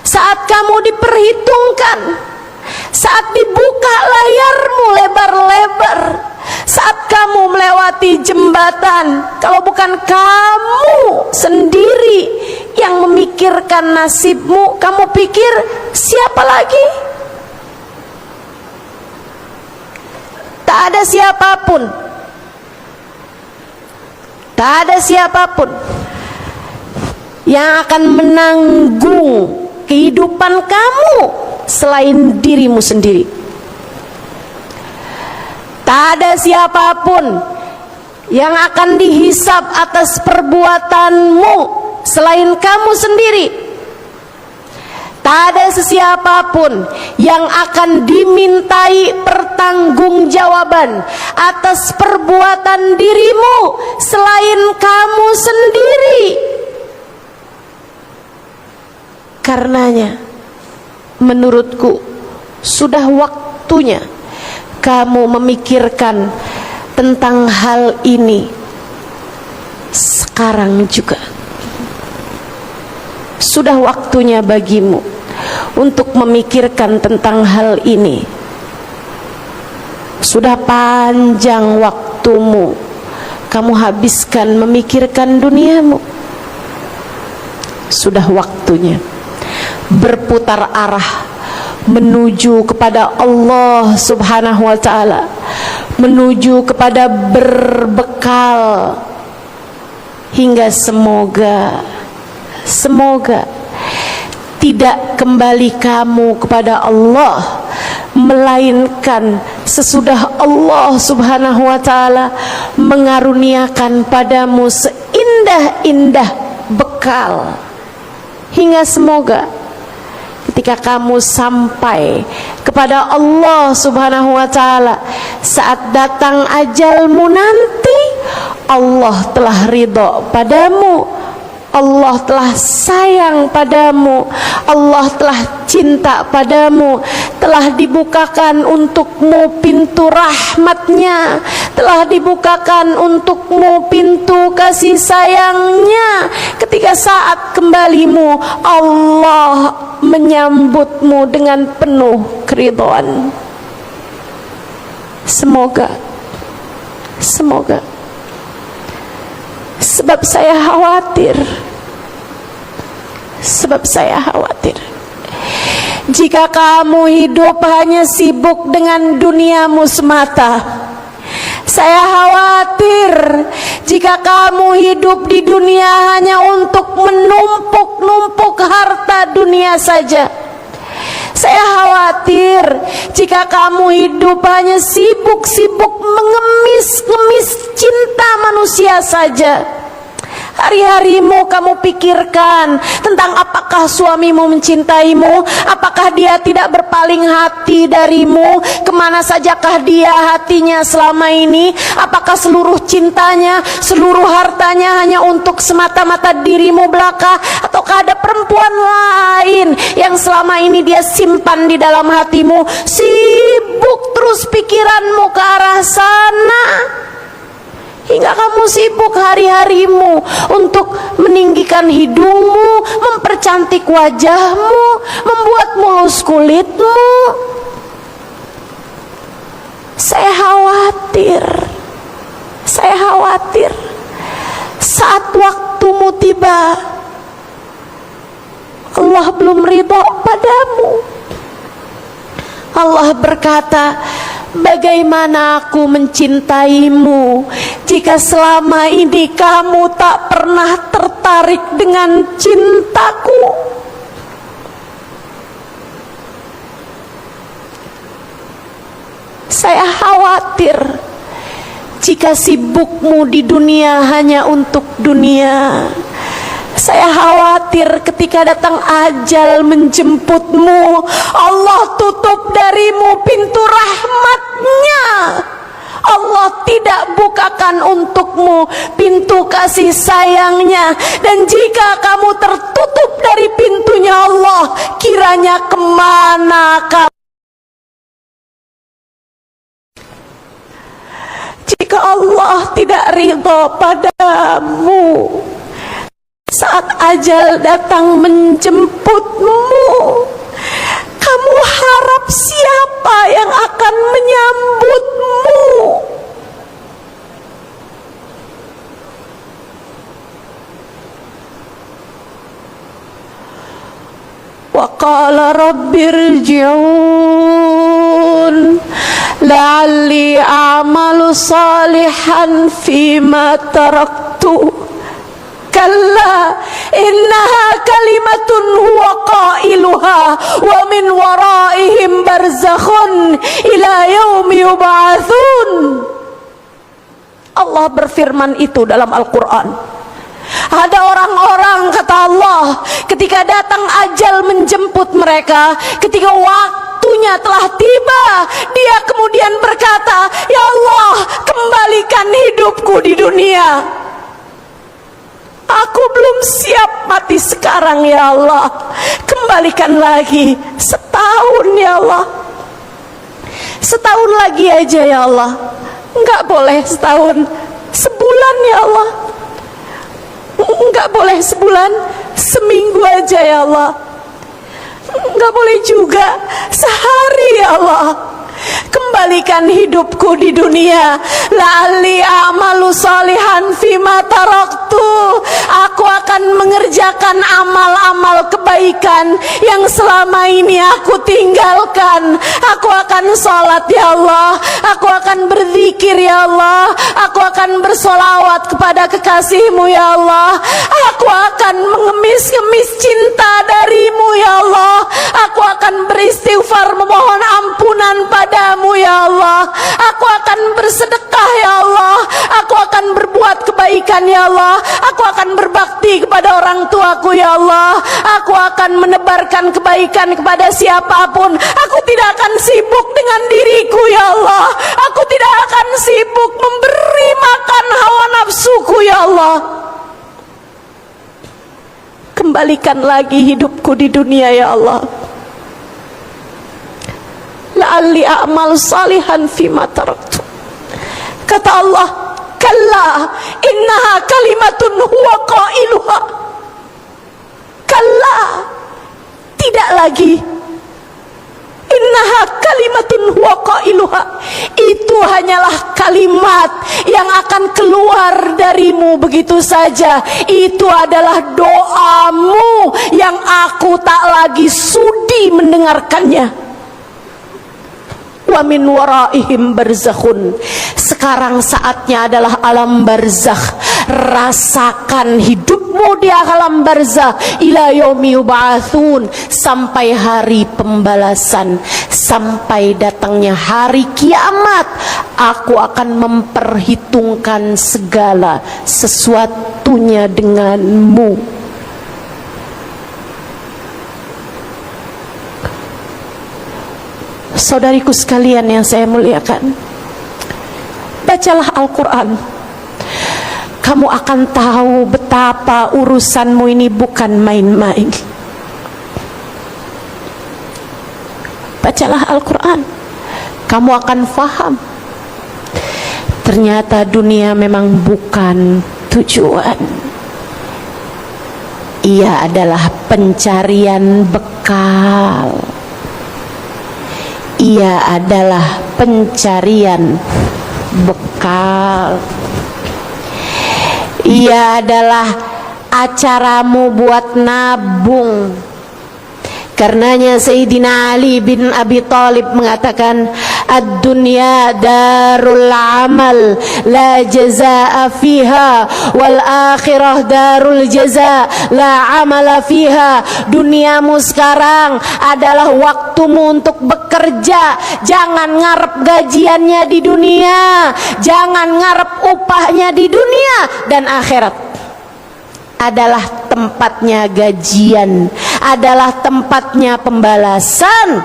saat kamu diperhitungkan, saat dibuka layarmu lebar-lebar, saat kamu melewati jembatan, kalau bukan kamu sendiri yang memikirkan nasibmu, kamu pikir siapa lagi? Tak ada siapapun, tak ada siapapun yang akan menanggung kehidupan kamu selain dirimu sendiri. Tak ada siapapun yang akan dihisab atas perbuatanmu selain kamu sendiri. Tak ada sesiapapun yang akan dimintai pertanggungjawaban atas perbuatan dirimu selain kamu sendiri. Karenanya, menurutku sudah waktunya kamu memikirkan tentang hal ini sekarang juga. Sudah waktunya bagimu untuk memikirkan tentang hal ini. Sudah panjang waktumu kamu habiskan memikirkan duniamu. Sudah waktunya berputar arah menuju kepada Allah Subhanahu wa ta'ala, menuju kepada berbekal, hingga semoga tidak kembali kamu kepada Allah, melainkan sesudah Allah Subhanahu wa ta'ala mengaruniakan padamu seindah-indah bekal. Hingga semoga ketika kamu sampai kepada Allah Subhanahu wa ta'ala, saat datang ajalmu nanti, Allah telah ridho padamu, Allah telah sayang padamu, Allah telah cinta padamu, telah dibukakan untukmu pintu rahmatnya, telah dibukakan untukmu pintu kasih sayangnya. Ketika saat kembalimu, Allah menyambutmu dengan penuh keridhaan. Semoga sebab saya khawatir jika kamu hidup hanya sibuk dengan duniamu semata. Saya khawatir jika kamu hidup di dunia hanya untuk menumpuk-numpuk harta dunia saja. Saya khawatir jika kamu hidup hanya sibuk-sibuk mengemis-ngemis cinta manusia saja. Hari-harimu kamu pikirkan tentang apakah suamimu mencintaimu, apakah dia tidak berpaling hati darimu, kemana sajakah dia hatinya selama ini, apakah seluruh cintanya, seluruh hartanya hanya untuk semata-mata dirimu belaka, ataukah ada perempuan lain yang selama ini dia simpan di dalam hatimu. Sibuk terus pikiranmu ke arah sana, hingga kamu sibuk hari-harimu untuk meninggikan hidungmu, mempercantik wajahmu, membuat mulus kulitmu. Saya khawatir saat waktumu tiba, Allah belum ridho padamu. Allah berkata, bagaimana aku mencintaimu jika selama ini kamu tak pernah tertarik dengan cintaku? Saya khawatir jika sibukmu di dunia hanya untuk dunia. Saya khawatir ketika datang ajal menjemputmu, Allah tutup darimu pintu rahmatnya. Allah tidak bukakan untukmu pintu kasih sayangnya. Dan jika kamu tertutup dari pintunya Allah, kiranya kemana kamu? Jika Allah tidak ridho padamu saat ajal datang menjemputmu, kamu harap siapa yang akan menyambutmu? Wa qala rabbirji'un la'alli a'malu salihan fima taraktu. Kalla innaha kalimatun huwa qailuha wa min waraihim barzakhun ila yaumi yub'atsun. Allah berfirman itu dalam Al-Quran. Ada orang-orang, kata Allah, ketika datang ajal menjemput mereka, ketika waktunya telah tiba, dia kemudian berkata, "Ya Allah, kembalikan hidupku di dunia. Aku belum siap mati sekarang, ya Allah. Kembalikan lagi setahun, ya Allah. Setahun lagi aja, ya Allah. Enggak boleh setahun, sebulan, ya Allah. Enggak boleh sebulan, seminggu aja, ya Allah. Enggak boleh juga sehari, ya Allah. Kembalikan hidupku di dunia, la'alli a'malu salihan fima taraktu. Aku akan mengerjakan amal-amal kebaikan yang selama ini aku tinggalkan. Aku akan sholat, ya Allah. Aku akan berzikir, ya Allah. Aku akan bersolawat kepada kekasihmu, ya Allah. Aku akan mengemis-ngemis cinta darimu, ya Allah. Aku akan beristighfar memohon ampunan padamu, ya Allah. Aku akan bersedekah, ya Allah. Aku akan berbuat kebaikan, ya Allah. Aku akan berbakti kepada orang tuaku, ya Allah. Aku akan menebarkan kebaikan kepada siapapun. Aku tidak akan sibuk dengan diriku, ya Allah. Aku tidak akan sibuk memberi makan hawa nafsuku, ya Allah. Kembalikan lagi hidupku di dunia, ya Allah. La'alli a'mal salihan fima taraktu. Kata Allah, kalla innaha kalimatun huwa qailuha. Kalla, tidak lagi. Innaha kalimatun huwa qailuha. Itu hanyalah kalimat yang akan keluar darimu begitu saja. Itu adalah doamu yang aku tak lagi sudi mendengarkannya. Wa min waraihim barzakhun. Sekarang saatnya adalah alam barzakh. Rasakan hidupmu di alam barzakh ila yaumi yub'atsun, sampai hari pembalasan, sampai datangnya hari kiamat. Aku akan memperhitungkan segala sesuatunya denganmu. Saudariku sekalian yang saya muliakan, bacalah Al-Quran. Kamu akan tahu betapa urusanmu ini bukan main-main. Bacalah Al-Quran, kamu akan faham. Ternyata dunia memang bukan tujuan. Ia adalah pencarian bekal. Ia adalah pencarian bekal. Ia adalah acaramu buat nabung. Karenanya Sayyidina Ali bin Abi Thalib mengatakan, ad-dunya darul amal la jazaa fiha wal akhirah darul jaza la amala fiha. Duniamu sekarang adalah waktumu untuk bekerja. Jangan ngarep gajiannya di dunia, jangan ngarep upahnya di dunia. Dan akhirat adalah tempatnya gajian, adalah tempatnya pembalasan.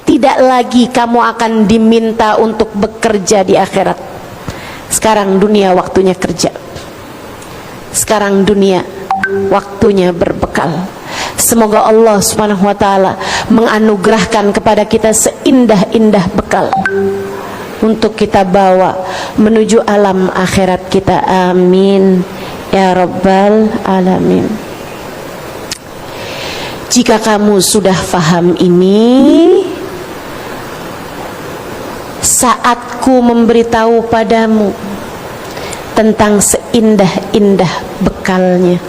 Tidak lagi kamu akan diminta untuk bekerja di akhirat. Sekarang dunia waktunya kerja. Sekarang dunia waktunya berbekal. Semoga Allah Subhanahu wa taala menganugerahkan kepada kita seindah-indah bekal untuk kita bawa menuju alam akhirat kita. Amin ya rabbal alamin. Jika kamu sudah faham ini, saatku memberitahu padamu tentang seindah-indah bekalnya,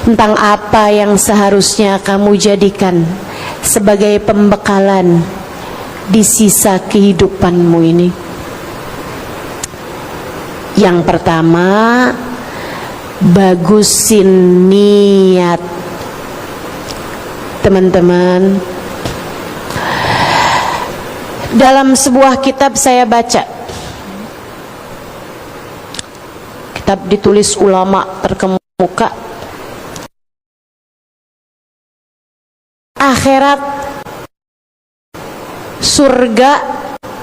tentang apa yang seharusnya kamu jadikan sebagai pembekalan di sisa kehidupanmu ini. Yang pertama, bagusin niat. Teman-teman, dalam sebuah kitab saya baca kitab ditulis ulama terkemuka. Akhirat, surga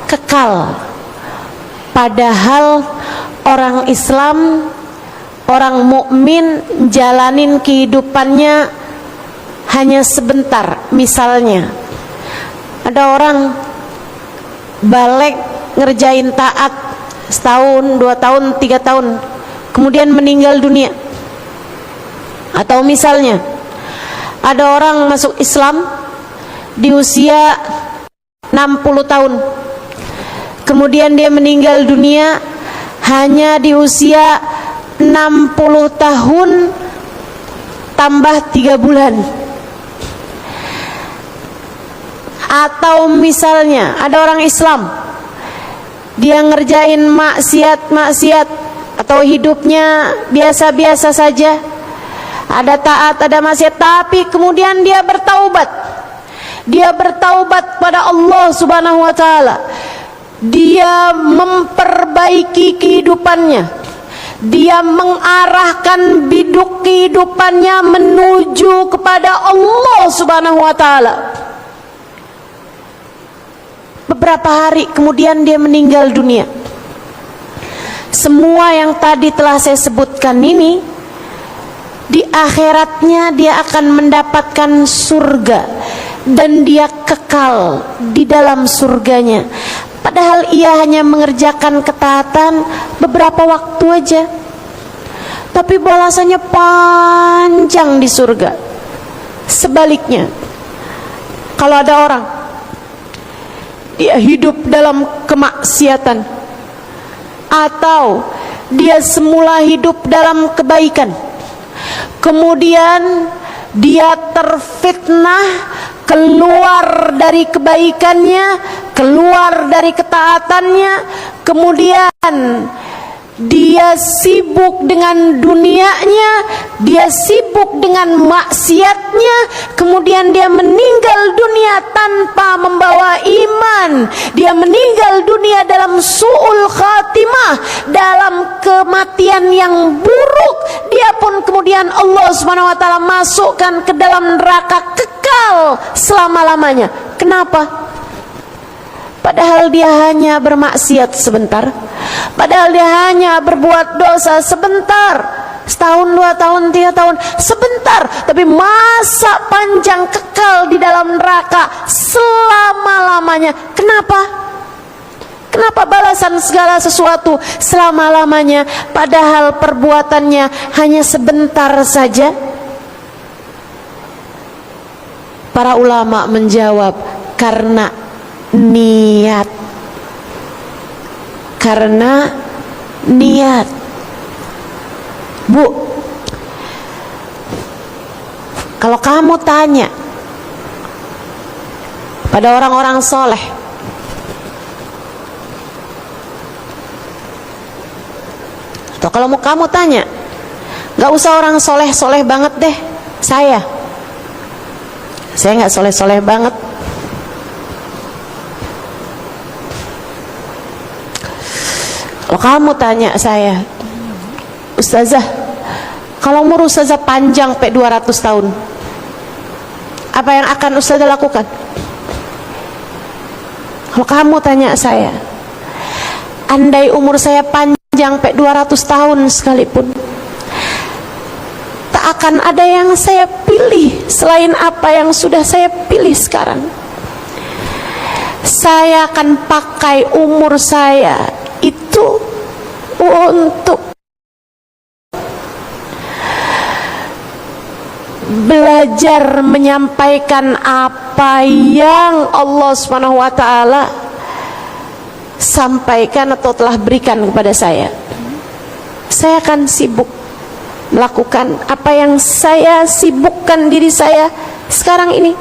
kekal. Padahal orang Islam, orang mukmin jalanin kehidupannya hanya sebentar. Misalnya ada orang balik ngerjain taat setahun, 2 tahun, 3 tahun, kemudian meninggal dunia. Atau misalnya ada orang masuk Islam di usia 60 tahun, kemudian dia meninggal dunia hanya di usia 60 tahun tambah 3 bulan. Atau misalnya ada orang Islam, dia ngerjain maksiat atau hidupnya biasa-biasa saja, ada taat, ada maksiat, tapi kemudian dia bertaubat. Dia bertaubat pada Allah Subhanahu wa taala. Dia memperbaiki kehidupannya. Dia mengarahkan biduk kehidupannya menuju kepada Allah Subhanahu wa taala. Beberapa hari kemudian dia meninggal dunia. Semua yang tadi telah saya sebutkan ini, di akhiratnya dia akan mendapatkan surga dan dia kekal di dalam surganya. Padahal ia hanya mengerjakan ketaatan beberapa waktu aja, tapi balasannya panjang di surga. Sebaliknya, kalau ada orang dia hidup dalam kemaksiatan, atau dia semula hidup dalam kebaikan, kemudian dia terfitnah, keluar dari kebaikannya, keluar dari ketaatannya, kemudian dia sibuk dengan dunianya, dia sibuk dengan maksiatnya, kemudian dia meninggal dunia tanpa membawa iman, dia meninggal dunia dalam su'ul khatimah, dalam kematian yang buruk. Dia pun kemudian Allah Subhanahu wa taala masukkan ke dalam neraka kekal selama-lamanya. Kenapa? Padahal dia hanya bermaksiat sebentar, padahal dia hanya berbuat dosa sebentar, setahun, 2 tahun, 3 tahun, sebentar, tapi masa panjang kekal di dalam neraka selama-lamanya. Kenapa? Kenapa balasan segala sesuatu selama-lamanya, padahal perbuatannya hanya sebentar saja? Para ulama menjawab, karena niat. Karena niat. Bu, kalau kamu tanya pada orang-orang soleh, atau kalau mau kamu tanya, gak usah orang soleh-soleh banget deh, saya gak soleh-soleh banget. Kalau kamu tanya saya, Ustazah, kalau umur Ustazah panjang sampai 200 tahun, apa yang akan Ustazah lakukan? Kalau kamu tanya saya, andai umur saya panjang sampai 200 tahun sekalipun, tak akan ada yang saya pilih selain apa yang sudah saya pilih sekarang. Saya akan pakai umur saya itu untuk belajar menyampaikan apa yang Allah Subhanahu wa taala sampaikan atau telah berikan kepada saya. Saya akan sibuk melakukan apa yang saya sibukkan diri saya sekarang ini.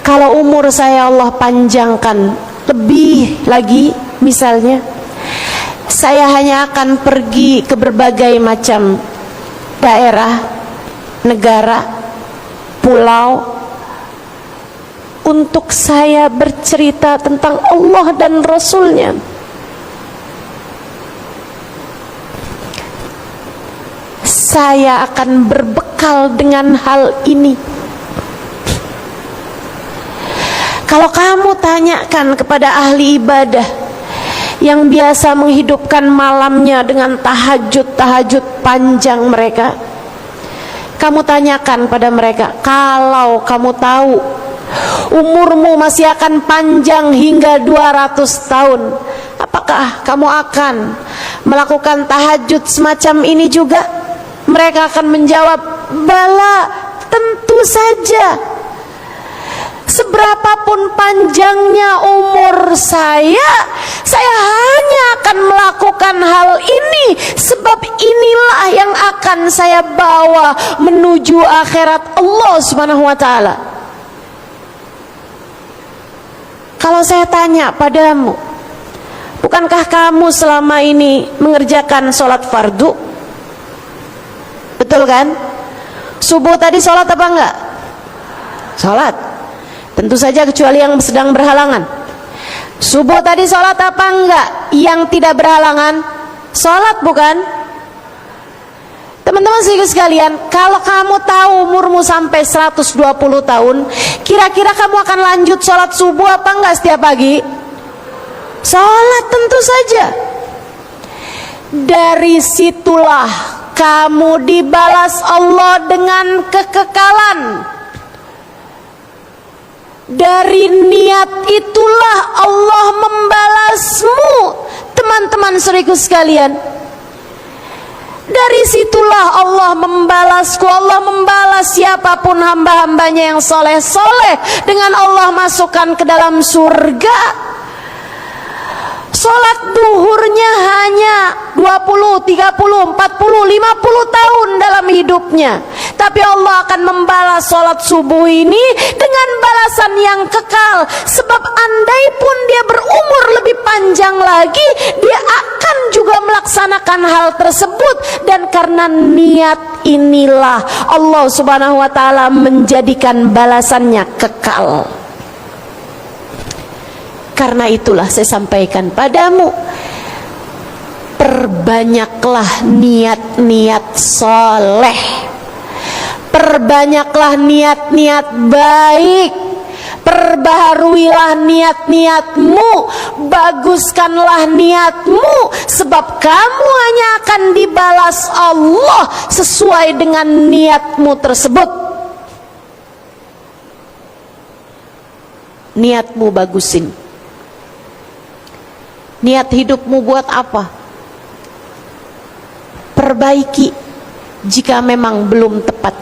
Kalau umur saya Allah panjangkan lebih lagi, misalnya saya hanya akan pergi ke berbagai macam daerah, negara, pulau, untuk saya bercerita tentang Allah dan Rasulnya. saya akan berbekal dengan hal ini. Kalau kamu tanyakan kepada ahli ibadah yang biasa menghidupkan malamnya dengan tahajud panjang mereka, kamu tanyakan pada mereka, kalau kamu tahu umurmu masih akan panjang hingga 200 tahun, apakah kamu akan melakukan tahajud semacam ini juga? Mereka akan menjawab, bala, tentu saja. Seberapapun panjangnya umur saya hanya akan melakukan hal ini, sebab inilah yang akan saya bawa menuju akhirat Allah Subhanahu wa ta'ala. Kalau saya tanya padamu, bukankah kamu selama ini mengerjakan sholat fardu? Betul kan? Subuh tadi sholat apa enggak? Sholat. Tentu saja kecuali yang sedang berhalangan. Subuh tadi sholat apa enggak? Yang tidak berhalangan sholat, bukan? Teman-teman sekalian, kalau kamu tahu umurmu sampai 120 tahun, kira-kira kamu akan lanjut sholat subuh apa enggak setiap pagi? Sholat, tentu saja. Dari situlah kamu dibalas Allah dengan kekekalan. Dari niat itulah Allah membalasmu, teman-teman saudaraku sekalian. Dari situlah Allah membalasku. Allah membalas siapapun hamba-hambanya yang soleh-soleh dengan Allah masukkan ke dalam surga. Sholat duhurnya hanya 20, 30, 40, 50 tahun dalam hidupnya, tapi Allah akan membalas sholat subuh ini dengan balasan yang kekal. Sebab andai pun dia berumur lebih panjang lagi, dia akan juga melaksanakan hal tersebut. Dan karena niat inilah Allah Subhanahu wa ta'ala menjadikan balasannya kekal. Karena itulah saya sampaikan padamu, perbanyaklah niat-niat soleh, perbanyaklah niat-niat baik, perbaharuilah niat-niatmu, baguskanlah niatmu, sebab kamu hanya akan dibalas Allah sesuai dengan niatmu tersebut. Niatmu bagusin. Niat hidupmu buat apa? Perbaiki jika memang belum tepat.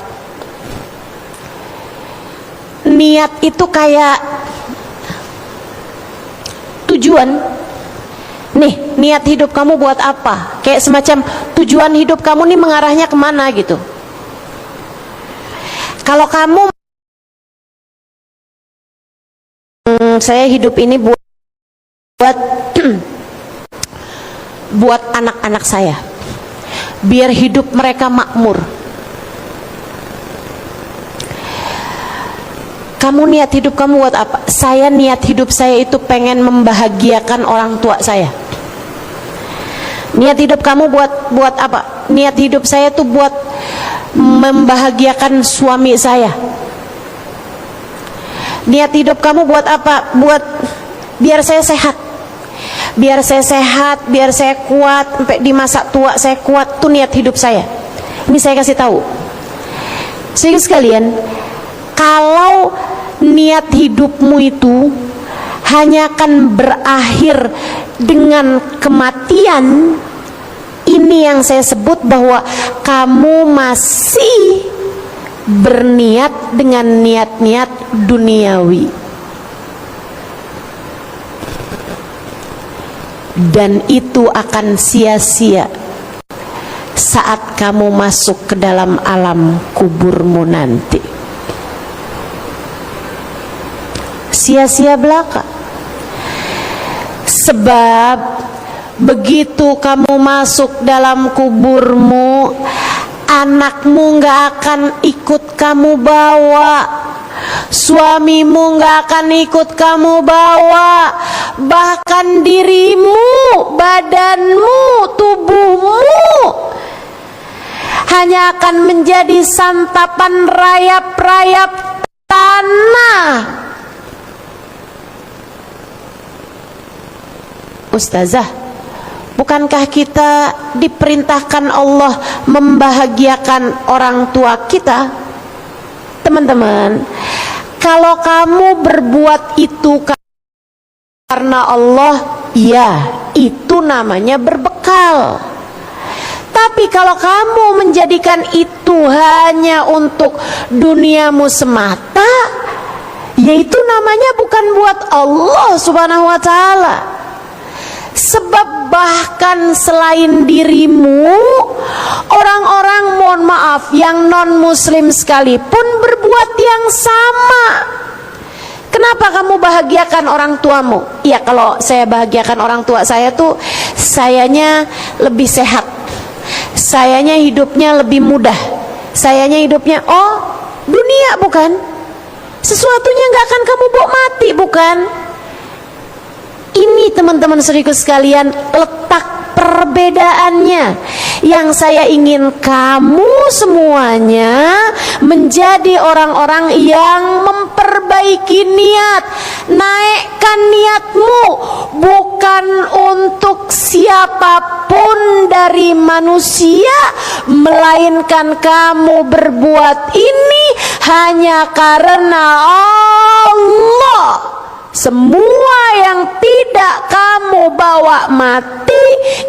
Niat itu kayak tujuan. Nih, niat hidup kamu buat apa? Kayak semacam tujuan hidup kamu nih mengarahnya kemana gitu. Kalau kamu, saya hidup ini buat buat anak-anak saya, biar hidup mereka makmur. Kamu niat hidup kamu buat apa? Saya niat hidup saya itu pengen membahagiakan orang tua saya. Niat hidup kamu buat apa? Niat hidup saya itu buat membahagiakan suami saya. Niat hidup kamu buat apa? Buat biar saya sehat. Biar saya sehat, biar saya kuat, sampai di masa tua saya kuat. Itu niat hidup saya. Ini saya kasih tahu. Saudara sekalian, kalau niat hidupmu itu hanya akan berakhir dengan kematian, ini yang saya sebut bahwa kamu masih berniat dengan niat-niat duniawi. Dan itu akan sia-sia saat kamu masuk ke dalam alam kuburmu nanti. Sia-sia belaka. Sebab begitu kamu masuk dalam kuburmu, anakmu gak akan ikut kamu bawa, suamimu gak akan ikut kamu bawa, bahkan dirimu, badanmu, tubuhmu hanya akan menjadi santapan rayap-rayap tanah. Ustazah, bukankah kita diperintahkan Allah membahagiakan orang tua kita? Teman-teman, kalau kamu berbuat itu karena Allah, ya, itu namanya berbekal. Tapi kalau kamu menjadikan itu hanya untuk duniamu semata, yaitu namanya bukan buat Allah Subhanahu wa ta'ala. Sebab bahkan selain dirimu, orang-orang, mohon maaf, yang non muslim sekalipun berbuat yang sama. Kenapa kamu bahagiakan orang tuamu? Ya, kalau saya bahagiakan orang tua saya tuh, sayanya lebih sehat, sayanya hidupnya lebih mudah, sayanya hidupnya, oh, dunia bukan? Sesuatunya gak akan kamu bawa mati, bukan? Ini teman-teman saudaraku sekalian, letak perbedaannya. Yang saya ingin kamu semuanya menjadi orang-orang yang memperbaiki niat. Naikkan niatmu, bukan untuk siapapun dari manusia, melainkan kamu berbuat ini hanya karena Allah. Semua yang tidak kamu bawa mati,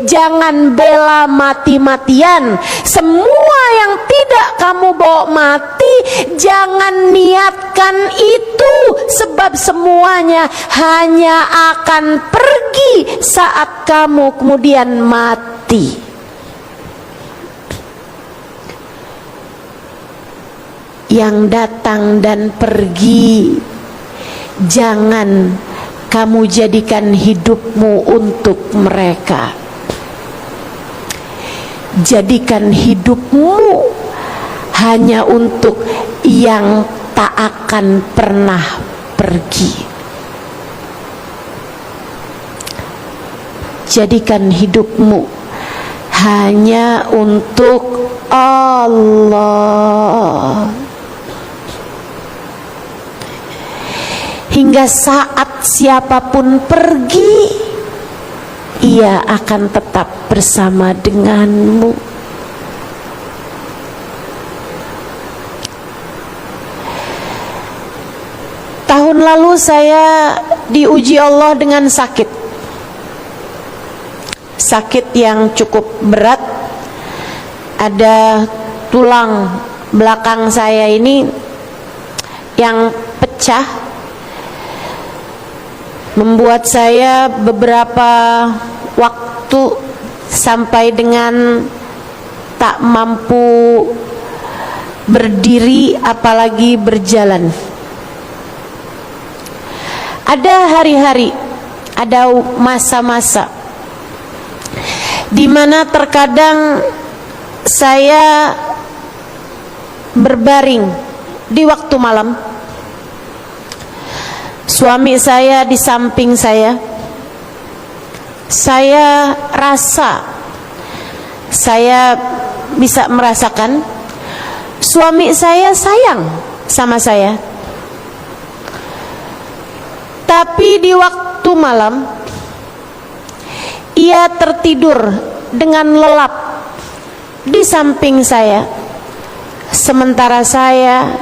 jangan bela mati-matian. Semua yang tidak kamu bawa mati, jangan niatkan itu. Sebab semuanya hanya akan pergi saat kamu kemudian mati. Yang datang dan pergi, jangan kamu jadikan hidupmu untuk mereka. Jadikan hidupmu hanya untuk yang tak akan pernah pergi. Jadikan hidupmu hanya untuk Allah. Hingga saat siapapun pergi, ia akan tetap bersama denganmu. Tahun lalu saya diuji Allah dengan sakit. Sakit yang cukup berat. Ada tulang belakang saya ini yang pecah, membuat saya beberapa waktu sampai dengan tak mampu berdiri apalagi berjalan. Ada hari-hari, ada masa-masa di mana terkadang saya berbaring di waktu malam. Suami saya di samping saya rasa, saya bisa merasakan suami saya sayang sama saya. Tapi di waktu malam ia tertidur dengan lelap di samping saya, sementara saya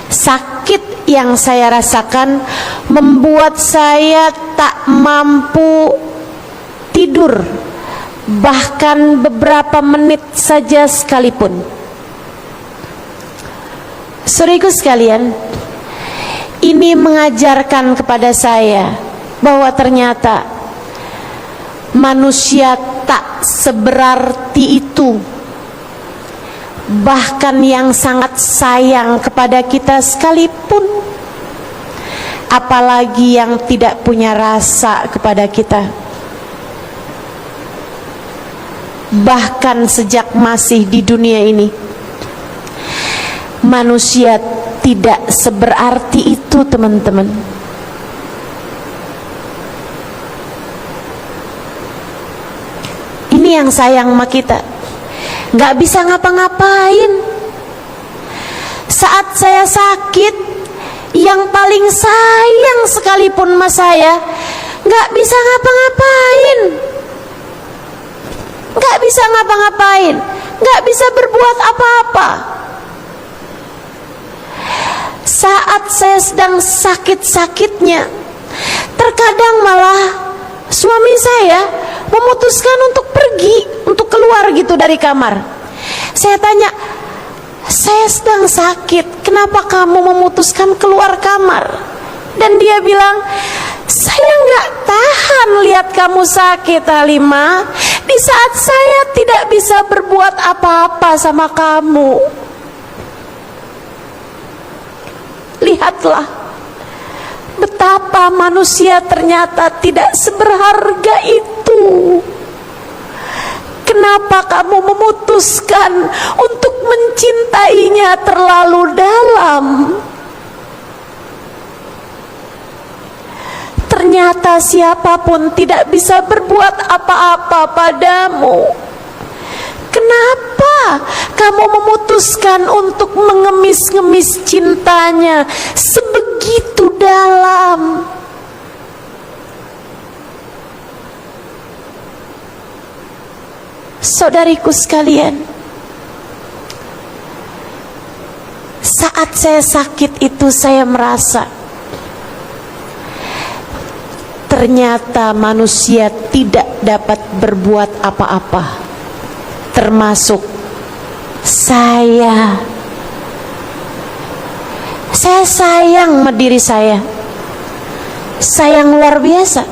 sakit yang saya rasakan membuat saya tak mampu tidur, bahkan beberapa menit saja sekalipun. Saudaraku sekalian, ini mengajarkan kepada saya bahwa ternyata manusia tak seberarti itu. Bahkan yang sangat sayang kepada kita sekalipun, apalagi yang tidak punya rasa kepada kita. Bahkan sejak masih di dunia ini, manusia tidak seberarti itu, teman-teman. Ini yang sayang sama kita. nggak bisa ngapa-ngapain. Saat saya sakit, yang paling sayang sekalipun mas saya nggak bisa ngapa-ngapain, nggak bisa ngapa-ngapain, nggak bisa berbuat apa-apa. Saat saya sedang sakit-sakitnya, terkadang malah suami saya memutuskan untuk pergi, untuk keluar gitu dari kamar. Saya tanya, saya sedang sakit, kenapa kamu memutuskan keluar kamar? Dan dia bilang, saya nggak tahan lihat kamu sakit, Halimah. Di saat saya tidak bisa berbuat apa-apa sama kamu. Lihatlah betapa manusia ternyata tidak seberharga itu. Kenapa kamu memutuskan untuk mencintainya terlalu dalam? Ternyata siapapun tidak bisa berbuat apa-apa padamu. Kenapa kamu memutuskan untuk mengemis-ngemis cintanya sebegitu dalam? Saudariku sekalian, saat saya sakit itu saya merasa ternyata manusia tidak dapat berbuat apa-apa, termasuk saya. Saya sayang sama diri saya, sayang luar biasa.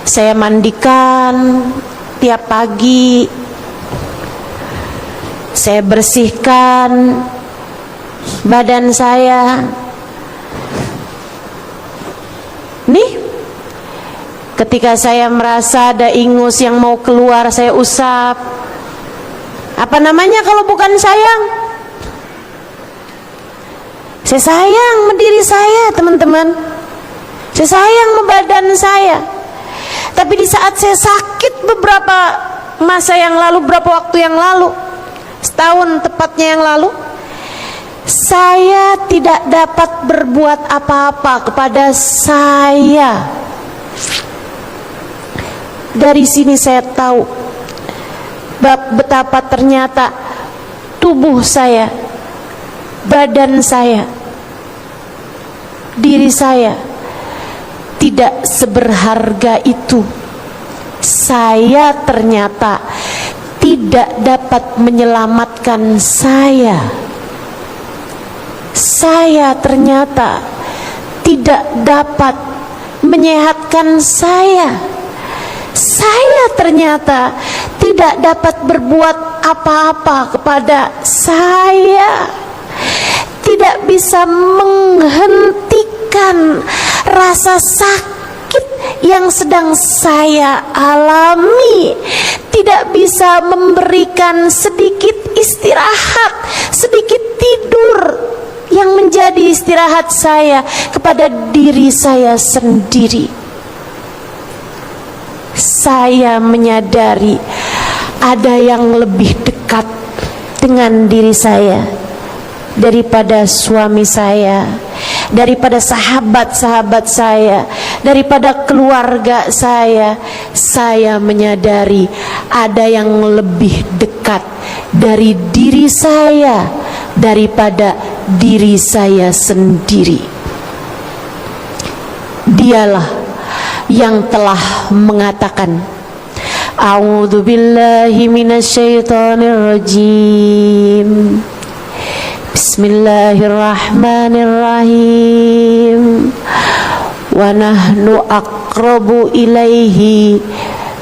Saya mandikan tiap pagi, saya bersihkan badan saya. Nih, ketika saya merasa ada ingus yang mau keluar, saya usap. Apa namanya kalau bukan sayang? Saya sayang sama diri saya, teman-teman. Saya sayang sama badan saya. Tapi di saat saya sakit beberapa masa yang lalu, beberapa waktu yang lalu, setahun tepatnya yang lalu, saya tidak dapat berbuat apa-apa kepada saya. Dari sini saya tahu betapa ternyata tubuh saya, badan saya, diri saya tidak seberharga itu. Saya ternyata tidak dapat menyelamatkan saya. Saya ternyata tidak dapat menyehatkan saya. Saya ternyata tidak dapat berbuat apa-apa kepada saya. Tidak bisa menghentikan rasa sakit yang sedang saya alami. Tidak bisa memberikan sedikit istirahat, sedikit tidur yang menjadi istirahat saya kepada diri saya sendiri. Saya menyadari ada yang lebih dekat dengan diri saya daripada suami saya, daripada sahabat-sahabat saya, daripada keluarga saya. Saya menyadari ada yang lebih dekat dari diri saya daripada diri saya sendiri. Dialah yang telah mengatakan, A'udzu billahi minasyaitonir rajim. Bismillahirrahmanirrahim. Wa nahnu aqrabu ilaihi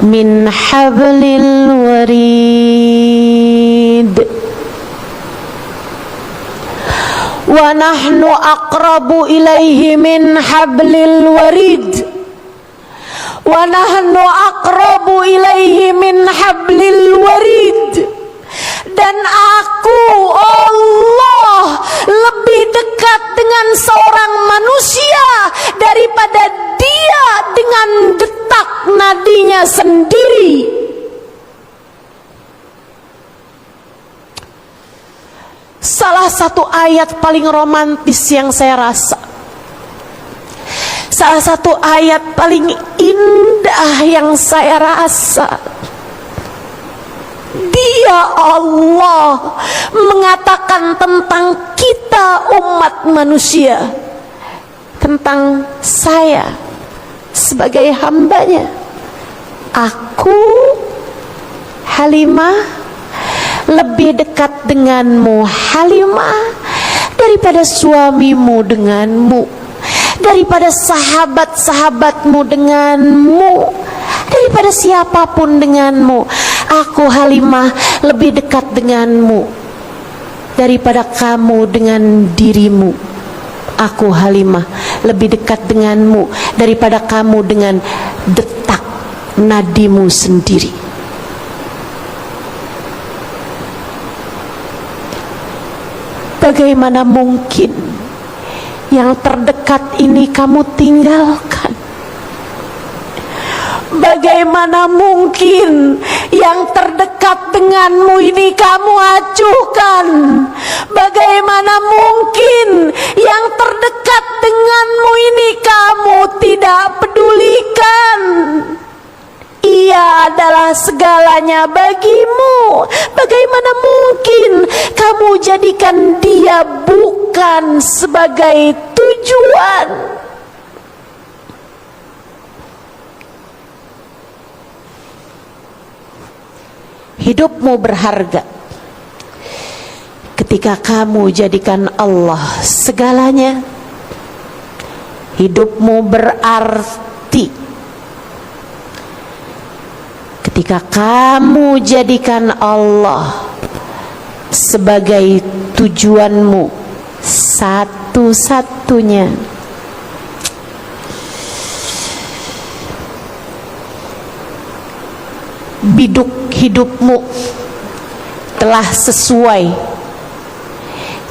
min hablil warid. Wa nahnu aqrabu ilaihi min hablil warid. Wa nahnu aqrabu ilaihi min hablil warid. Dan aku, Allah, lebih dekat dengan seorang manusia daripada dia dengan detak nadinya sendiri. salah satu ayat paling romantis yang saya rasa, salah satu ayat paling indah yang saya rasa, Dia Allah mengatakan tentang kita umat manusia, tentang saya sebagai hambanya. Aku Halimah lebih dekat denganmu Halimah daripada suamimu denganmu, daripada sahabat-sahabatmu denganmu, daripada siapapun denganmu. Aku Halimah lebih dekat denganmu daripada kamu dengan dirimu. Aku Halimah lebih dekat denganmu daripada kamu dengan detak nadimu sendiri. Bagaimana mungkin yang terdekat ini kamu tinggalkan? Bagaimana mungkin yang terdekat denganmu ini kamu acuhkan? Bagaimana mungkin yang terdekat denganmu ini kamu tidak pedulikan? Ia adalah segalanya bagimu. Bagaimana mungkin kamu jadikan dia bukan sebagai tujuan? Hidupmu berharga ketika kamu jadikan Allah segalanya. Hidupmu berarti ketika kamu jadikan Allah sebagai tujuanmu satu-satunya. Biduk hidupmu telah sesuai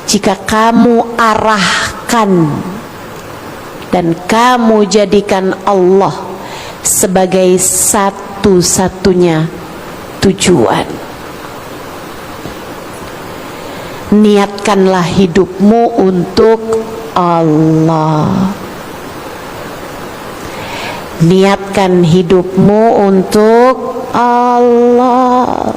jika kamu arahkan dan kamu jadikan Allah sebagai satu-satunya tujuan. Niatkanlah hidupmu untuk Allah. Niatkan hidupmu untuk Allah.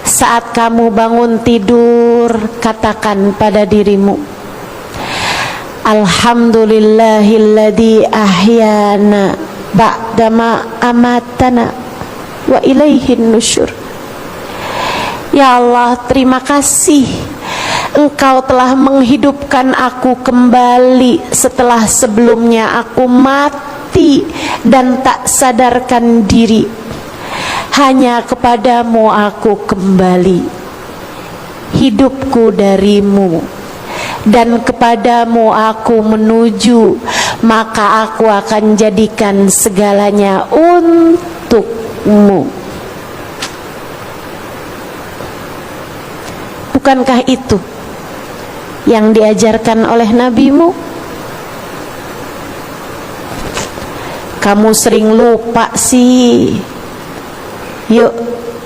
Saat kamu bangun tidur, katakan pada dirimu, Alhamdulillahilladzi ahyana ba'dama amatana wa ilaihin nusyur. Ya Allah, terima kasih Engkau telah menghidupkan aku kembali setelah sebelumnya aku mati dan tak sadarkan diri. Hanya kepadamu aku kembali. Hidupku darimu dan kepadamu aku menuju, maka aku akan jadikan segalanya untukmu. Bukankah itu yang diajarkan oleh nabimu? Kamu sering lupa sih. Yuk,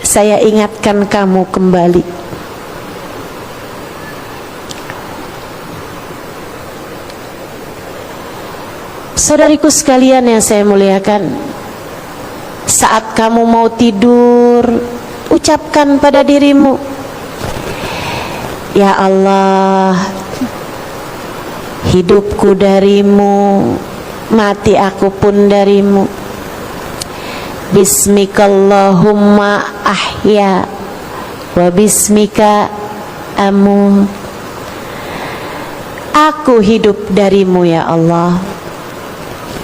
saya ingatkan kamu kembali. Saudariku sekalian yang saya muliakan, saat kamu mau tidur, ucapkan pada dirimu, ya Allah, hidupku darimu, mati aku pun darimu. Bismikallahumma ahya wa bismika amut. Aku hidup darimu ya Allah,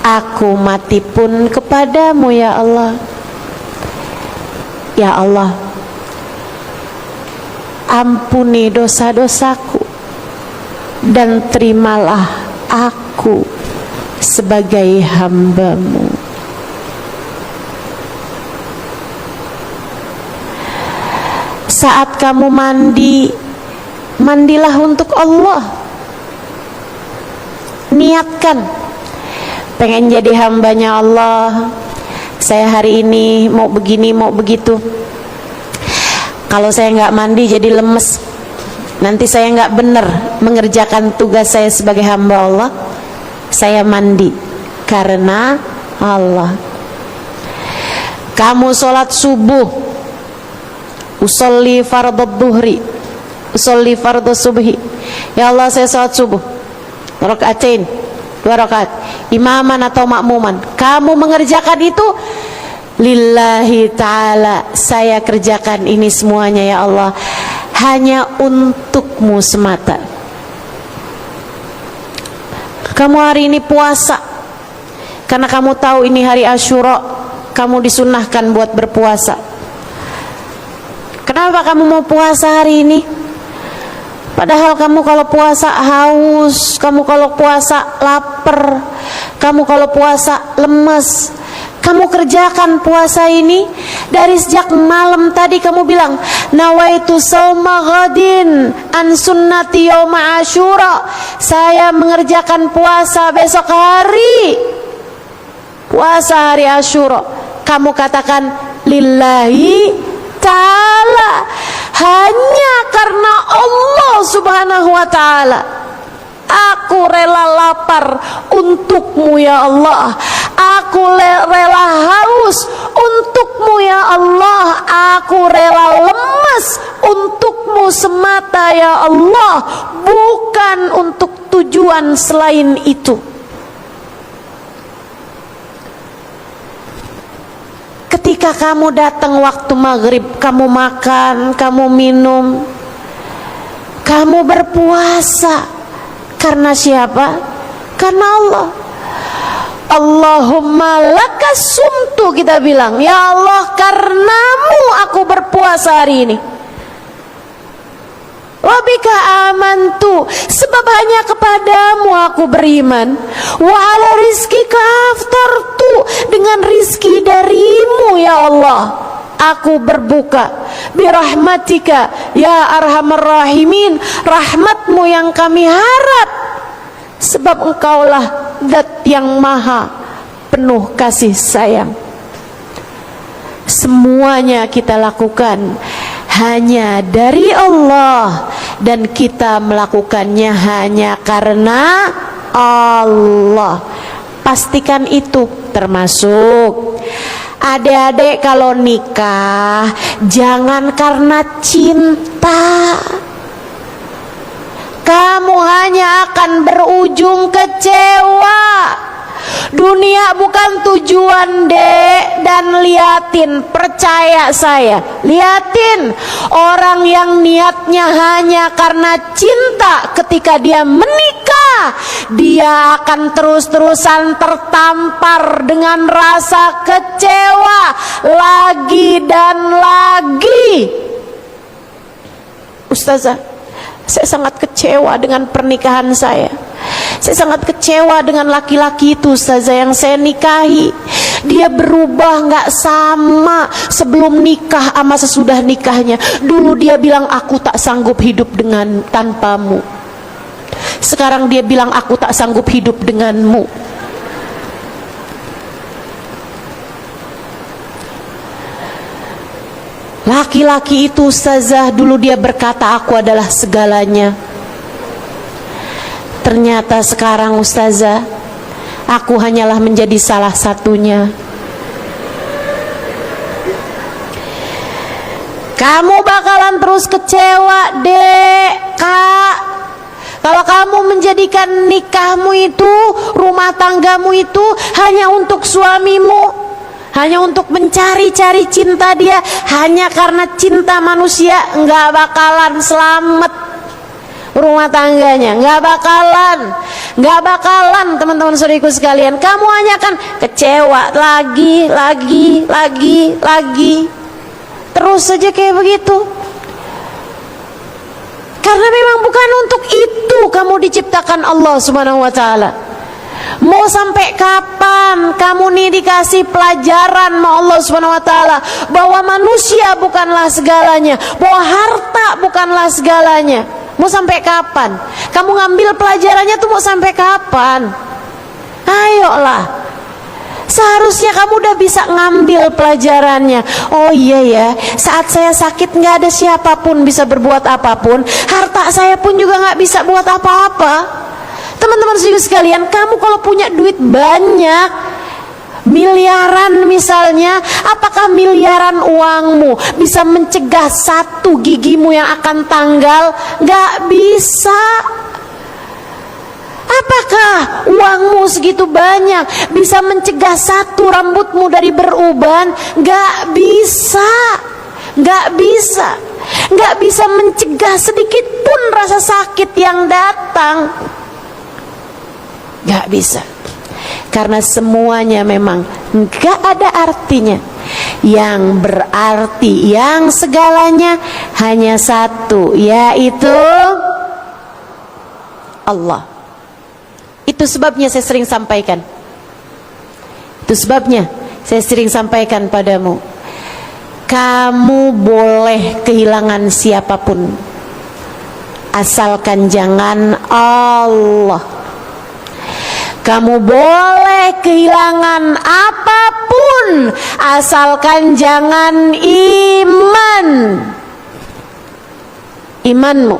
aku mati pun kepadamu ya Allah. Ya Allah, ampuni dosa-dosaku dan terimalah aku sebagai hamba-Mu. Saat kamu mandi, mandilah untuk Allah. Niatkan, pengen jadi hambanya Allah. Saya hari ini mau begini, mau begitu. Kalau saya nggak mandi jadi lemes, nanti saya nggak benar mengerjakan tugas saya sebagai hamba Allah, saya mandi karena Allah. Kamu sholat subuh, usolli fardhu dhuhri, usolli fardhu subhi, ya Allah saya sholat subuh rakaatain, 2 rakaat, imaman atau makmuman, kamu mengerjakan itu lillahi ta'ala, saya kerjakan ini semuanya ya Allah hanya untukmu semata. Kamu hari ini puasa karena kamu tahu ini hari Asyura, kamu disunnahkan buat berpuasa. Kenapa kamu mau puasa hari ini? Padahal kamu kalau puasa haus, kamu kalau puasa lapar, kamu kalau puasa lemes. Kamu kerjakan puasa ini dari sejak malam tadi, kamu bilang nawaitu shauma ghadin an sunnati yauma asyura, saya mengerjakan puasa besok hari, puasa hari Asyura. Kamu katakan lillahi ta'ala, hanya karena Allah subhanahu wa ta'ala. Aku rela lapar untukmu ya Allah, aku rela haus untukmu ya Allah, aku rela lemas untukmu semata ya Allah, bukan untuk tujuan selain itu. Ketika kamu datang waktu maghrib, kamu makan, kamu minum, kamu berpuasa karena siapa? Karena Allah. Allahumma lakas sumtu, kita bilang ya Allah karenamu aku berpuasa hari ini. Wabika amantu, sebab hanya kepadamu aku beriman. Wa ala rizkika aftartu, dengan rizki darimu ya Allah aku berbuka. Birahmatika ya arhamar rahimin, rahmatmu yang kami harap, sebab engkaulah zat yang maha penuh kasih sayang. Semuanya kita lakukan hanya dari Allah, dan kita melakukannya hanya karena Allah. Pastikan itu. Termasuk adik-adik kalau nikah jangan karena cinta, kamu hanya akan berujung kecewa. Dunia bukan tujuan, dek. Dan liatin, percaya saya, liatin orang yang niatnya hanya karena cinta, ketika dia menikah dia akan terus-terusan tertampar dengan rasa kecewa lagi dan lagi. Ustazah, saya sangat kecewa dengan pernikahan saya. Saya sangat kecewa dengan laki-laki itu, Ustazah, yang saya nikahi. Dia berubah gak sama sebelum nikah sama sesudah nikahnya. Dulu dia bilang aku tak sanggup hidup dengan tanpamu. Sekarang dia bilang aku tak sanggup hidup denganmu. Laki-laki itu, Ustazah, dulu dia berkata aku adalah segalanya. Ternyata sekarang, Ustazah, aku hanyalah menjadi salah satunya. Kamu bakalan terus kecewa, dek, kak, kalau kamu menjadikan nikahmu itu, rumah tanggamu itu hanya untuk suamimu, hanya untuk mencari-cari cinta dia, hanya karena cinta manusia, nggak bakalan selamat rumah tangganya, nggak bakalan teman-teman saudariku sekalian. Kamu hanya akan kecewa lagi, terus saja kayak begitu. Karena memang bukan untuk itu kamu diciptakan Allah Subhanahu wa taala. Mau sampai kapan kamu nih dikasih pelajaran sama Allah Subhanahu wa taala bahwa manusia bukanlah segalanya, bahwa harta bukanlah segalanya? Mau sampai kapan? Kamu ngambil pelajarannya tuh mau sampai kapan? Ayolah. Seharusnya kamu udah bisa ngambil pelajarannya. Oh iya ya, saat saya sakit nggak ada siapapun bisa berbuat apapun, harta saya pun juga nggak bisa buat apa-apa. Teman-teman sekalian, kamu kalau punya duit banyak, miliaran misalnya, apakah miliaran uangmu bisa mencegah satu gigimu yang akan tanggal? Nggak bisa. Apakah uangmu segitu banyak bisa mencegah satu rambutmu dari beruban? Nggak bisa. Nggak bisa. Nggak bisa mencegah sedikit pun rasa sakit yang datang. Nggak bisa. Karena semuanya memang nggak ada artinya. Yang berarti, yang segalanya hanya satu, yaitu Allah. Itu sebabnya saya sering sampaikan. Itu sebabnya saya sering sampaikan padamu. Kamu boleh kehilangan siapapun, asalkan jangan Allah. Kamu boleh kehilangan apapun, asalkan jangan iman. Imanmu,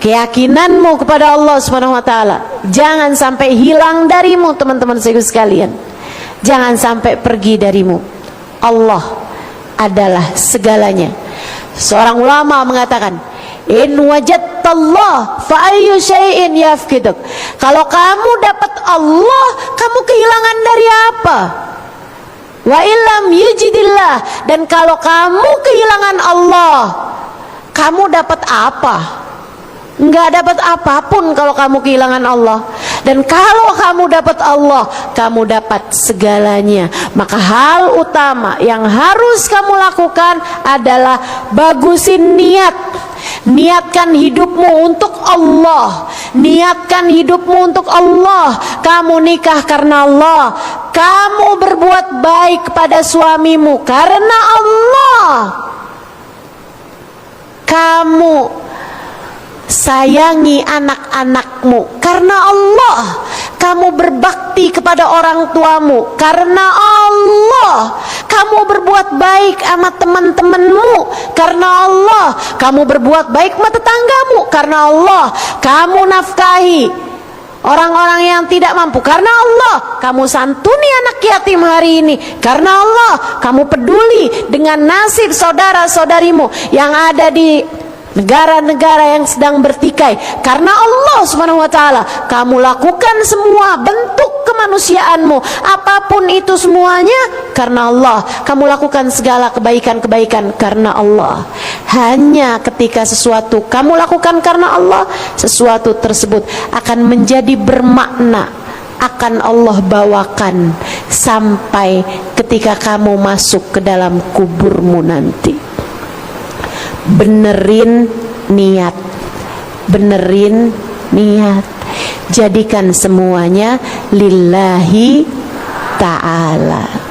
keyakinanmu kepada Allah Subhanahu wa taala jangan sampai hilang darimu, teman-teman sekalian. Jangan sampai pergi darimu. Allah adalah segalanya. Seorang ulama mengatakan, in wajadtallah fa ayyu syai'in yafkiduk. Kalau kamu dapat Allah, kamu kehilangan dari apa? Wa illam yujidillah. Dan kalau kamu kehilangan Allah, kamu dapat apa? Enggak dapat apapun kalau kamu kehilangan Allah. Dan kalau kamu dapat Allah, kamu dapat segalanya. Maka hal utama yang harus kamu lakukan adalah bagusin niat. Niatkan hidupmu untuk Allah. Niatkan hidupmu untuk Allah. Kamu nikah karena Allah. Kamu berbuat baik kepada suamimu karena Allah. Kamu sayangi anak-anakmu karena Allah. Kamu berbakti kepada orang tuamu karena Allah. Kamu berbuat baik sama teman-temanmu karena Allah. Kamu berbuat baik sama tetanggamu karena Allah. Kamu nafkahi orang-orang yang tidak mampu karena Allah. Kamu santuni anak yatim hari ini karena Allah. Kamu peduli dengan nasib saudara-saudarimu yang ada di negara-negara yang sedang bertikai karena Allah Subhanahu wa taala. Kamu lakukan semua bentuk kemanusiaanmu, apapun itu semuanya karena Allah. Kamu lakukan segala kebaikan-kebaikan karena Allah. Hanya ketika sesuatu kamu lakukan karena Allah, sesuatu tersebut akan menjadi bermakna, akan Allah bawakan sampai ketika kamu masuk ke dalam kuburmu nanti. Benerin niat, benerin niat, jadikan semuanya lillahi ta'ala.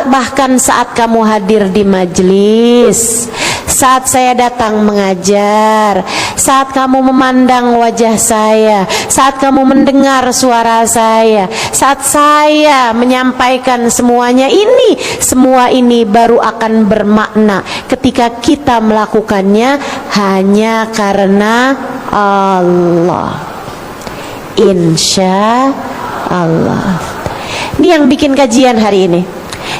Bahkan saat kamu hadir di majelis, saat saya datang mengajar, saat kamu memandang wajah saya, saat kamu mendengar suara saya, saat saya menyampaikan semuanya ini, semua ini baru akan bermakna ketika kita melakukannya hanya karena Allah. Insya Allah. Ini yang bikin kajian hari ini,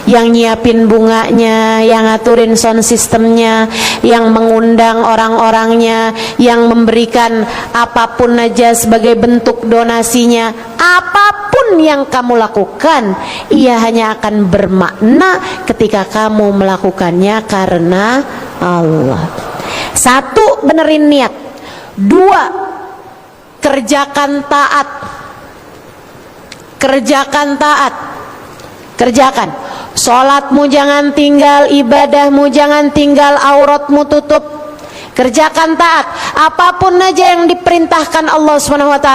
yang nyiapin bunganya, yang ngaturin sound systemnya, yang mengundang orang-orangnya, yang memberikan apapun aja sebagai bentuk donasinya. Apapun yang kamu lakukan, ia hanya akan bermakna ketika kamu melakukannya karena Allah. Satu, benerin niat. Dua, kerjakan taat. Kerjakan taat. Kerjakan. Sholatmu jangan tinggal, ibadahmu jangan tinggal, auratmu tutup. Kerjakan taat, apapun aja yang diperintahkan Allah SWT.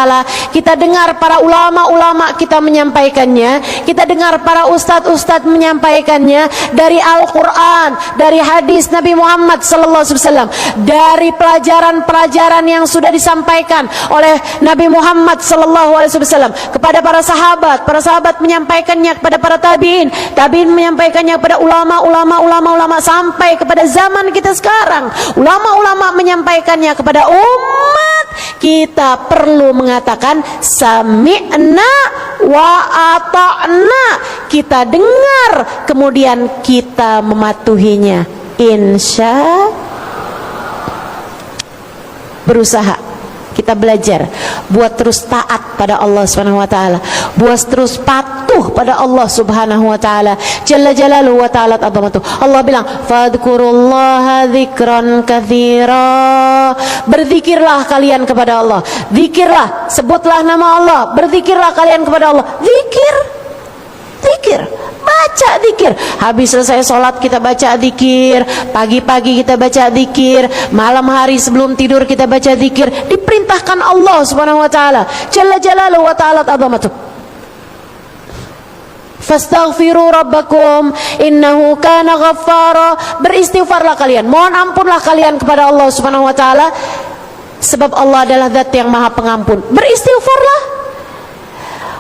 Kita dengar para ulama-ulama kita menyampaikannya, kita dengar para ustadz-ustadz menyampaikannya dari Al-Quran, dari hadis Nabi Muhammad SAW, dari pelajaran-pelajaran yang sudah disampaikan oleh Nabi Muhammad SAW kepada para sahabat menyampaikannya kepada para tabiin menyampaikannya kepada ulama sampai kepada zaman kita sekarang. Ulama menyampaikannya kepada umat. Kita perlu mengatakan sami'na wa ata'na. Kita dengar, kemudian kita mematuhinya. Berusaha kita belajar buat terus taat pada Allah Subhanahu wa taala, buat terus patuh pada Allah Subhanahu wa taala. Jalla jalaluhu wa ta'ala azamatuh. Allah bilang, "Fadhkurullaha dzikran katsira." Berzikirlah kalian kepada Allah. Zikirlah, sebutlah nama Allah, berzikirlah kalian kepada Allah. Zikir. Baca zikir. Habis selesai sholat kita baca zikir, pagi-pagi kita baca zikir, malam hari sebelum tidur kita baca zikir. Diperintahkan Allah Subhanahu wa taala. Jalla jalaluhu wa ta'ala azamatuh. Fastaghfiru rabbakum innahu kana ghaffara. Beristighfarlah kalian, mohon ampunlah kalian kepada Allah Subhanahu wa taala, sebab Allah adalah zat yang maha pengampun. Beristighfarlah.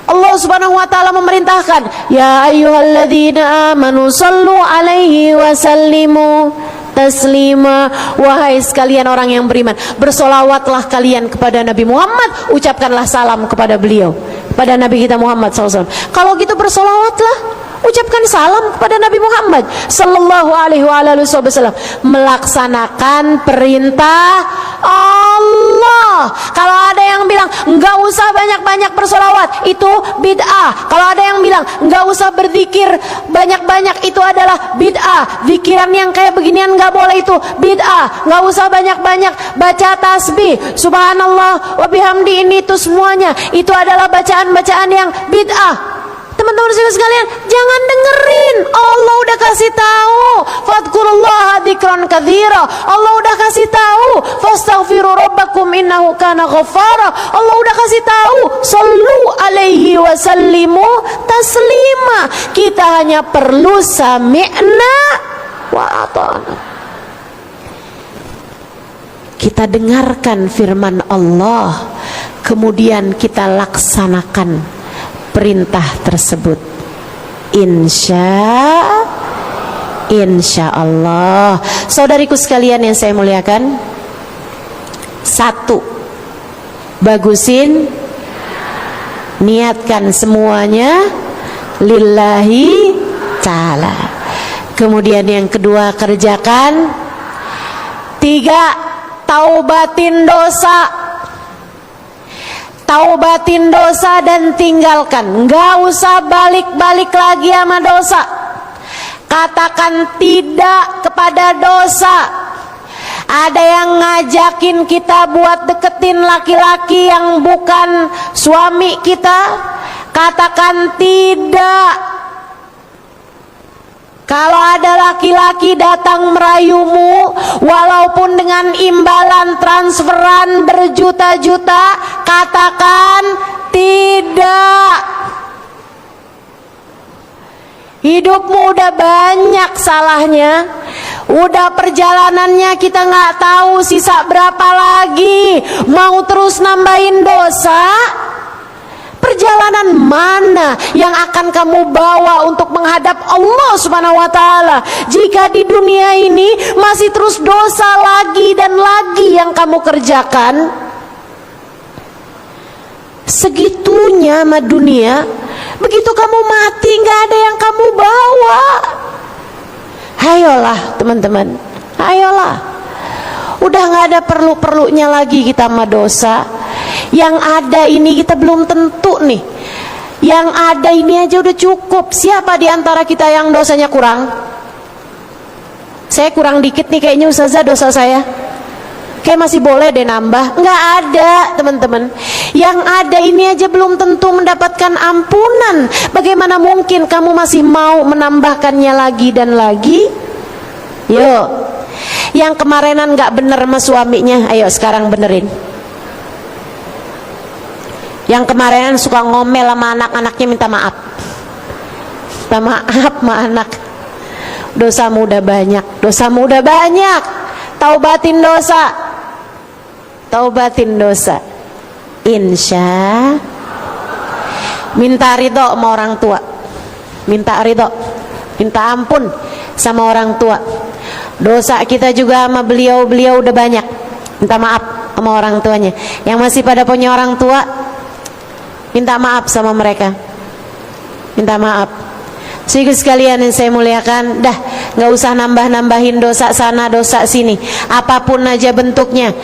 Allah Subhanahu wa taala memerintahkan, ya ayyuhalladzina amanu sallu alaihi wa sallimu taslima. Wahai sekalian orang yang beriman, bersolawatlah kalian kepada Nabi Muhammad, ucapkanlah salam kepada beliau, kepada Nabi kita Muhammad SAW. Kalau gitu bersolawatlah, ucapkan salam kepada Nabi Muhammad sallallahu alaihi wasallam, melaksanakan perintah Allah. Kalau ada yang bilang enggak usah banyak-banyak bersolawat, itu bid'ah. Kalau ada yang bilang enggak usah berzikir banyak-banyak, itu adalah bid'ah. Zikiran yang kayak beginian enggak boleh, itu bid'ah. Enggak usah banyak-banyak baca tasbih, subhanallah wa bihamdi, ini itu semuanya itu adalah bacaan-bacaan yang bid'ah. Teman-teman sekalian, jangan dengerin. Allah udah kasih tahu, fadhkurullaha dzikran katsira. Allah udah kasih tahu, fastaghfiru rabbakum innahu kana ghaffara. Allah udah kasih tahu, sallu alaihi wa sallimu taslima. Kita hanya perlu sami'na wa ata'na. Kita dengarkan firman Allah, kemudian kita laksanakan perintah tersebut. Insya Allah. Saudariku sekalian yang saya muliakan, satu, bagusin, niatkan semuanya lillahi ta'ala. Kemudian yang kedua, kerjakan. Tiga, taubatin dosa. Taubatin dosa dan tinggalkan. Enggak usah balik-balik lagi sama dosa. Katakan tidak kepada dosa. Ada yang ngajakin kita buat deketin laki-laki yang bukan suami kita, katakan tidak. Kalau ada laki-laki datang merayumu, walaupun dengan imbalan transferan berjuta-juta, katakan tidak. Hidupmu udah banyak salahnya, udah perjalanannya kita nggak tahu sisa berapa lagi, mau terus nambahin dosa. Perjalanan mana yang akan kamu bawa untuk menghadap Allah Subhanahu wa taala jika di dunia ini masih terus dosa lagi dan lagi yang kamu kerjakan? Segitunya sama dunia. Begitu kamu mati nggak ada yang kamu bawa. Ayolah teman-teman, ayolah. Udah nggak ada perlu-perlunya lagi kita sama dosa. Yang ada ini kita belum tentu nih. Yang ada ini aja udah cukup. Siapa di antara kita yang dosanya kurang? Saya kurang dikit nih kayaknya ustazah dosa saya. Kayak masih boleh deh nambah. Nggak ada teman-teman. Yang ada ini aja belum tentu mendapatkan ampunan. Bagaimana mungkin kamu masih mau menambahkannya lagi dan lagi? Yuk. Yang kemarinan gak bener sama suaminya, ayo sekarang benerin. Yang kemarinan suka ngomel sama anak-anaknya, minta maaf. Minta maaf sama anak. Dosamu udah banyak, dosamu udah banyak. Taubatin dosa, taubatin dosa. Insya. Minta ridho sama orang tua, minta ridho, minta ampun sama orang tua. Dosa kita juga sama beliau-beliau udah banyak, minta maaf sama orang tuanya. Yang masih pada punya orang tua, minta maaf sama mereka, minta maaf. Saudara sekalian yang saya muliakan, dah nggak usah nambah-nambahin dosa sana dosa sini, apapun aja bentuknya.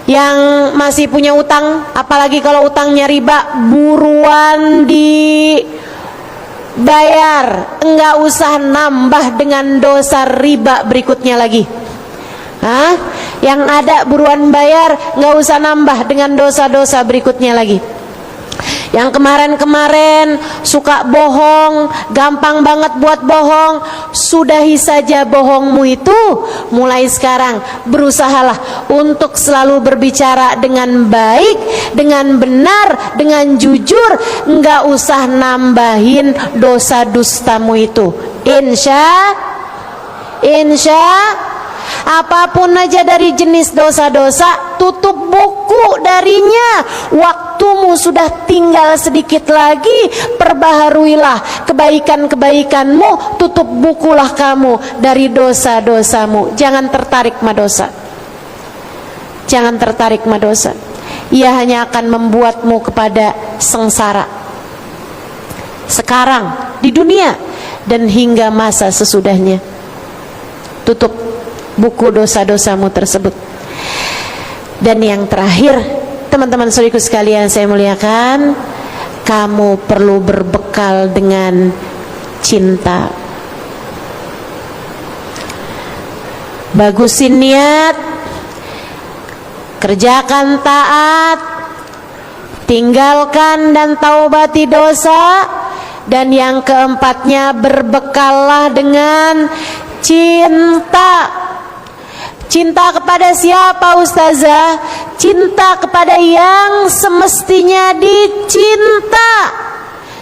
Yang masih punya utang, apalagi kalau utangnya riba, buruan dibayar, nggak usah nambah dengan dosa riba berikutnya lagi. Yang ada buruan bayar, nggak usah nambah dengan dosa-dosa berikutnya lagi. Yang kemarin-kemarin suka bohong, gampang banget buat bohong, sudahi saja bohongmu itu. Mulai sekarang berusahalah untuk selalu berbicara dengan baik, dengan benar, dengan jujur. Nggak usah nambahin dosa dustamu itu. Insya apapun aja dari jenis dosa-dosa, tutup buku darinya. Waktumu sudah tinggal sedikit lagi, perbaharuilah kebaikan-kebaikanmu, tutup bukulah kamu dari dosa-dosamu. Jangan tertarik sama dosa, jangan tertarik sama dosa. Ia hanya akan membuatmu kepada sengsara sekarang di dunia dan hingga masa sesudahnya. Tutup buku dosa-dosamu tersebut. Dan yang terakhir, teman-teman saudaraku sekalian saya muliakan, kamu perlu berbekal dengan cinta. Bagusin niat, kerjakan taat, tinggalkan dan taubati dosa. Dan yang keempatnya, berbekallah dengan cinta. Cinta kepada siapa ustazah? Cinta kepada yang semestinya dicinta.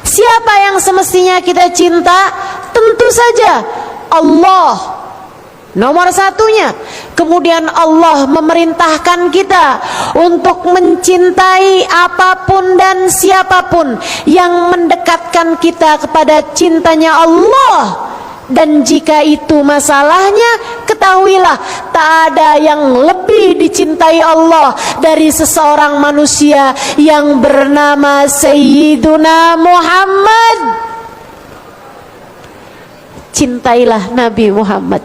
Siapa yang semestinya kita cinta? Tentu saja Allah, nomor satunya. Kemudian Allah memerintahkan kita untuk mencintai apapun dan siapapun yang mendekatkan kita kepada cintanya Allah. Dan jika itu masalahnya, ketahuilah tak ada yang lebih dicintai Allah dari seseorang manusia yang bernama Sayyiduna Muhammad. Cintailah Nabi Muhammad,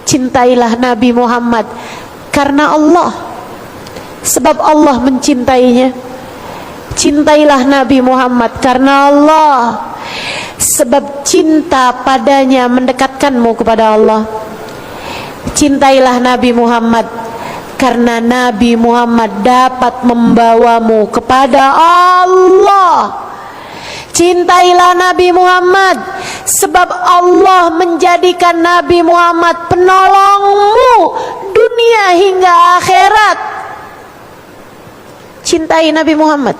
cintailah Nabi Muhammad karena Allah, sebab Allah mencintainya. Cintailah Nabi Muhammad karena Allah, sebab cinta padanya mendekatkanmu kepada Allah. Cintailah Nabi Muhammad karena Nabi Muhammad dapat membawamu kepada Allah. Cintailah Nabi Muhammad sebab Allah menjadikan Nabi Muhammad penolongmu dunia hingga akhirat. Cintai Nabi Muhammad.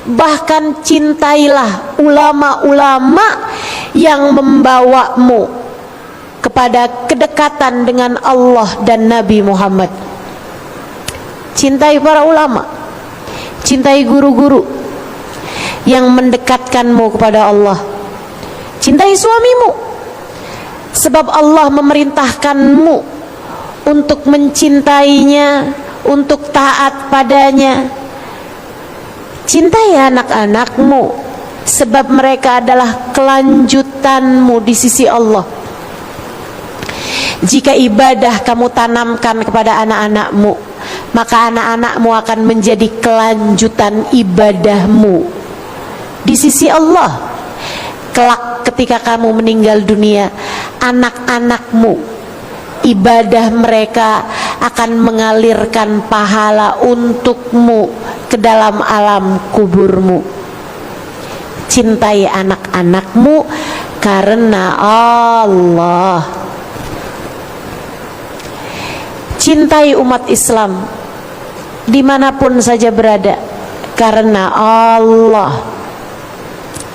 Bahkan cintailah ulama-ulama yang membawamu kepada kedekatan dengan Allah dan Nabi Muhammad. Cintai para ulama, cintai guru-guru yang mendekatkanmu kepada Allah. Cintai suamimu, sebab Allah memerintahkanmu untuk mencintainya, untuk taat padanya. Cintai anak-anakmu, sebab mereka adalah kelanjutanmu di sisi Allah. Jika ibadah kamu tanamkan kepada anak-anakmu, maka anak-anakmu akan menjadi kelanjutan ibadahmu di sisi Allah. Kelak ketika kamu meninggal dunia, anak-anakmu, ibadah mereka akan mengalirkan pahala untukmu ke dalam alam kuburmu. Cintai anak-anakmu karena Allah. cintai umat Islam dimanapun saja berada, karena Allah.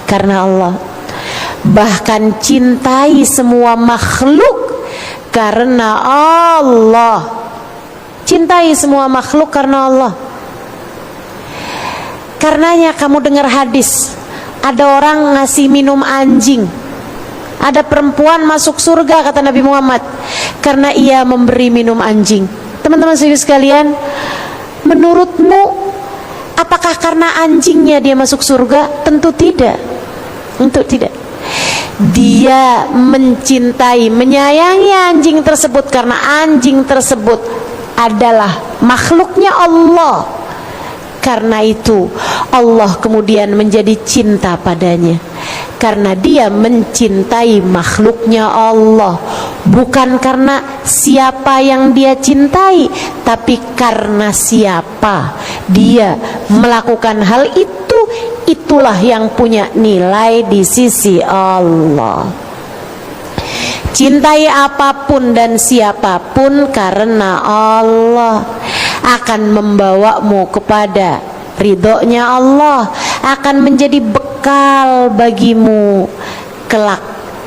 Karena Allah. Bahkan cintai semua makhluk karena Allah. Cintai semua makhluk karena Allah. Karenanya kamu dengar hadis, ada orang ngasih minum anjing, ada perempuan masuk surga kata Nabi Muhammad karena ia memberi minum anjing. Teman-teman sekalian, menurutmu apakah karena anjingnya dia masuk surga? Tentu tidak. Tentu tidak. Dia mencintai, menyayangi anjing tersebut karena anjing tersebut adalah makhluknya Allah. Karena itu Allah kemudian menjadi cinta padanya, karena dia mencintai makhluknya Allah, bukan karena siapa yang dia cintai, tapi karena siapa dia melakukan hal itu, itulah yang punya nilai di sisi Allah. Cintai apapun dan siapapun karena Allah akan membawamu kepada ridhonya Allah, akan menjadi bekal bagimu kelak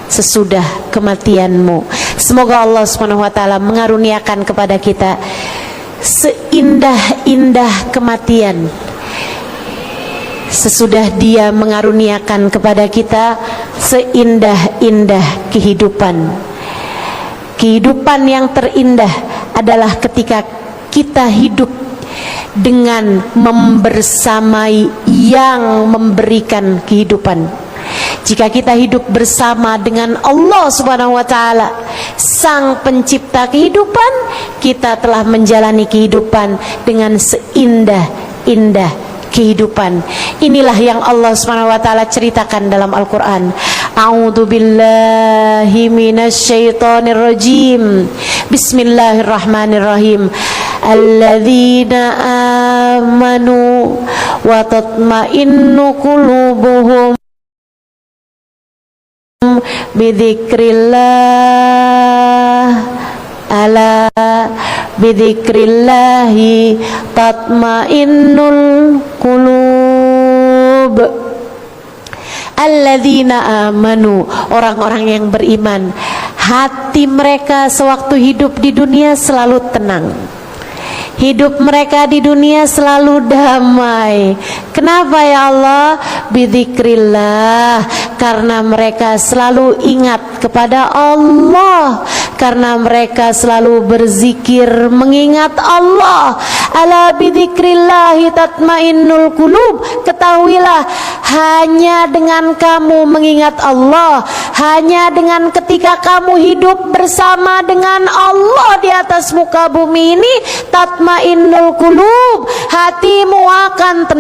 sesudah kematianmu. Semoga Allah Subhanahu wa taala mengaruniakan kepada kita seindah-indah kematian, sesudah Dia mengaruniakan kepada kita seindah-indah kehidupan. Kehidupan yang terindah adalah ketika kita hidup dengan membersamai yang memberikan kehidupan. Jika kita hidup bersama dengan Allah Subhanahu wa taala, Sang Pencipta kehidupan, kita telah menjalani kehidupan dengan seindah-indah kehidupan. Inilah yang Allah Subhanahu wa taala ceritakan dalam Al-Qur'an. A'udzu billahi minasyaitonir rajim. Bismillahirrahmanirrahim. Alladzina amanu wa tatma'innu qulubuhum bidzikrillah, ala bidzikrillahi tatmainnul qulub. Alladzina amanu, orang-orang yang beriman, hati mereka sewaktu hidup di dunia selalu tenang, hidup mereka di dunia selalu damai. Kenapa ya Allah? Bidzikrillah, karena mereka selalu ingat kepada Allah, karena mereka selalu berzikir mengingat Allah. Ala bidzikrillahi tatmainnul qulub. Ketahuilah, hanya dengan kamu mengingat Allah, hanya dengan ketika kamu hidup bersama dengan Allah di atas muka bumi ini, tatmainnul qulub, hatimu akan tenang.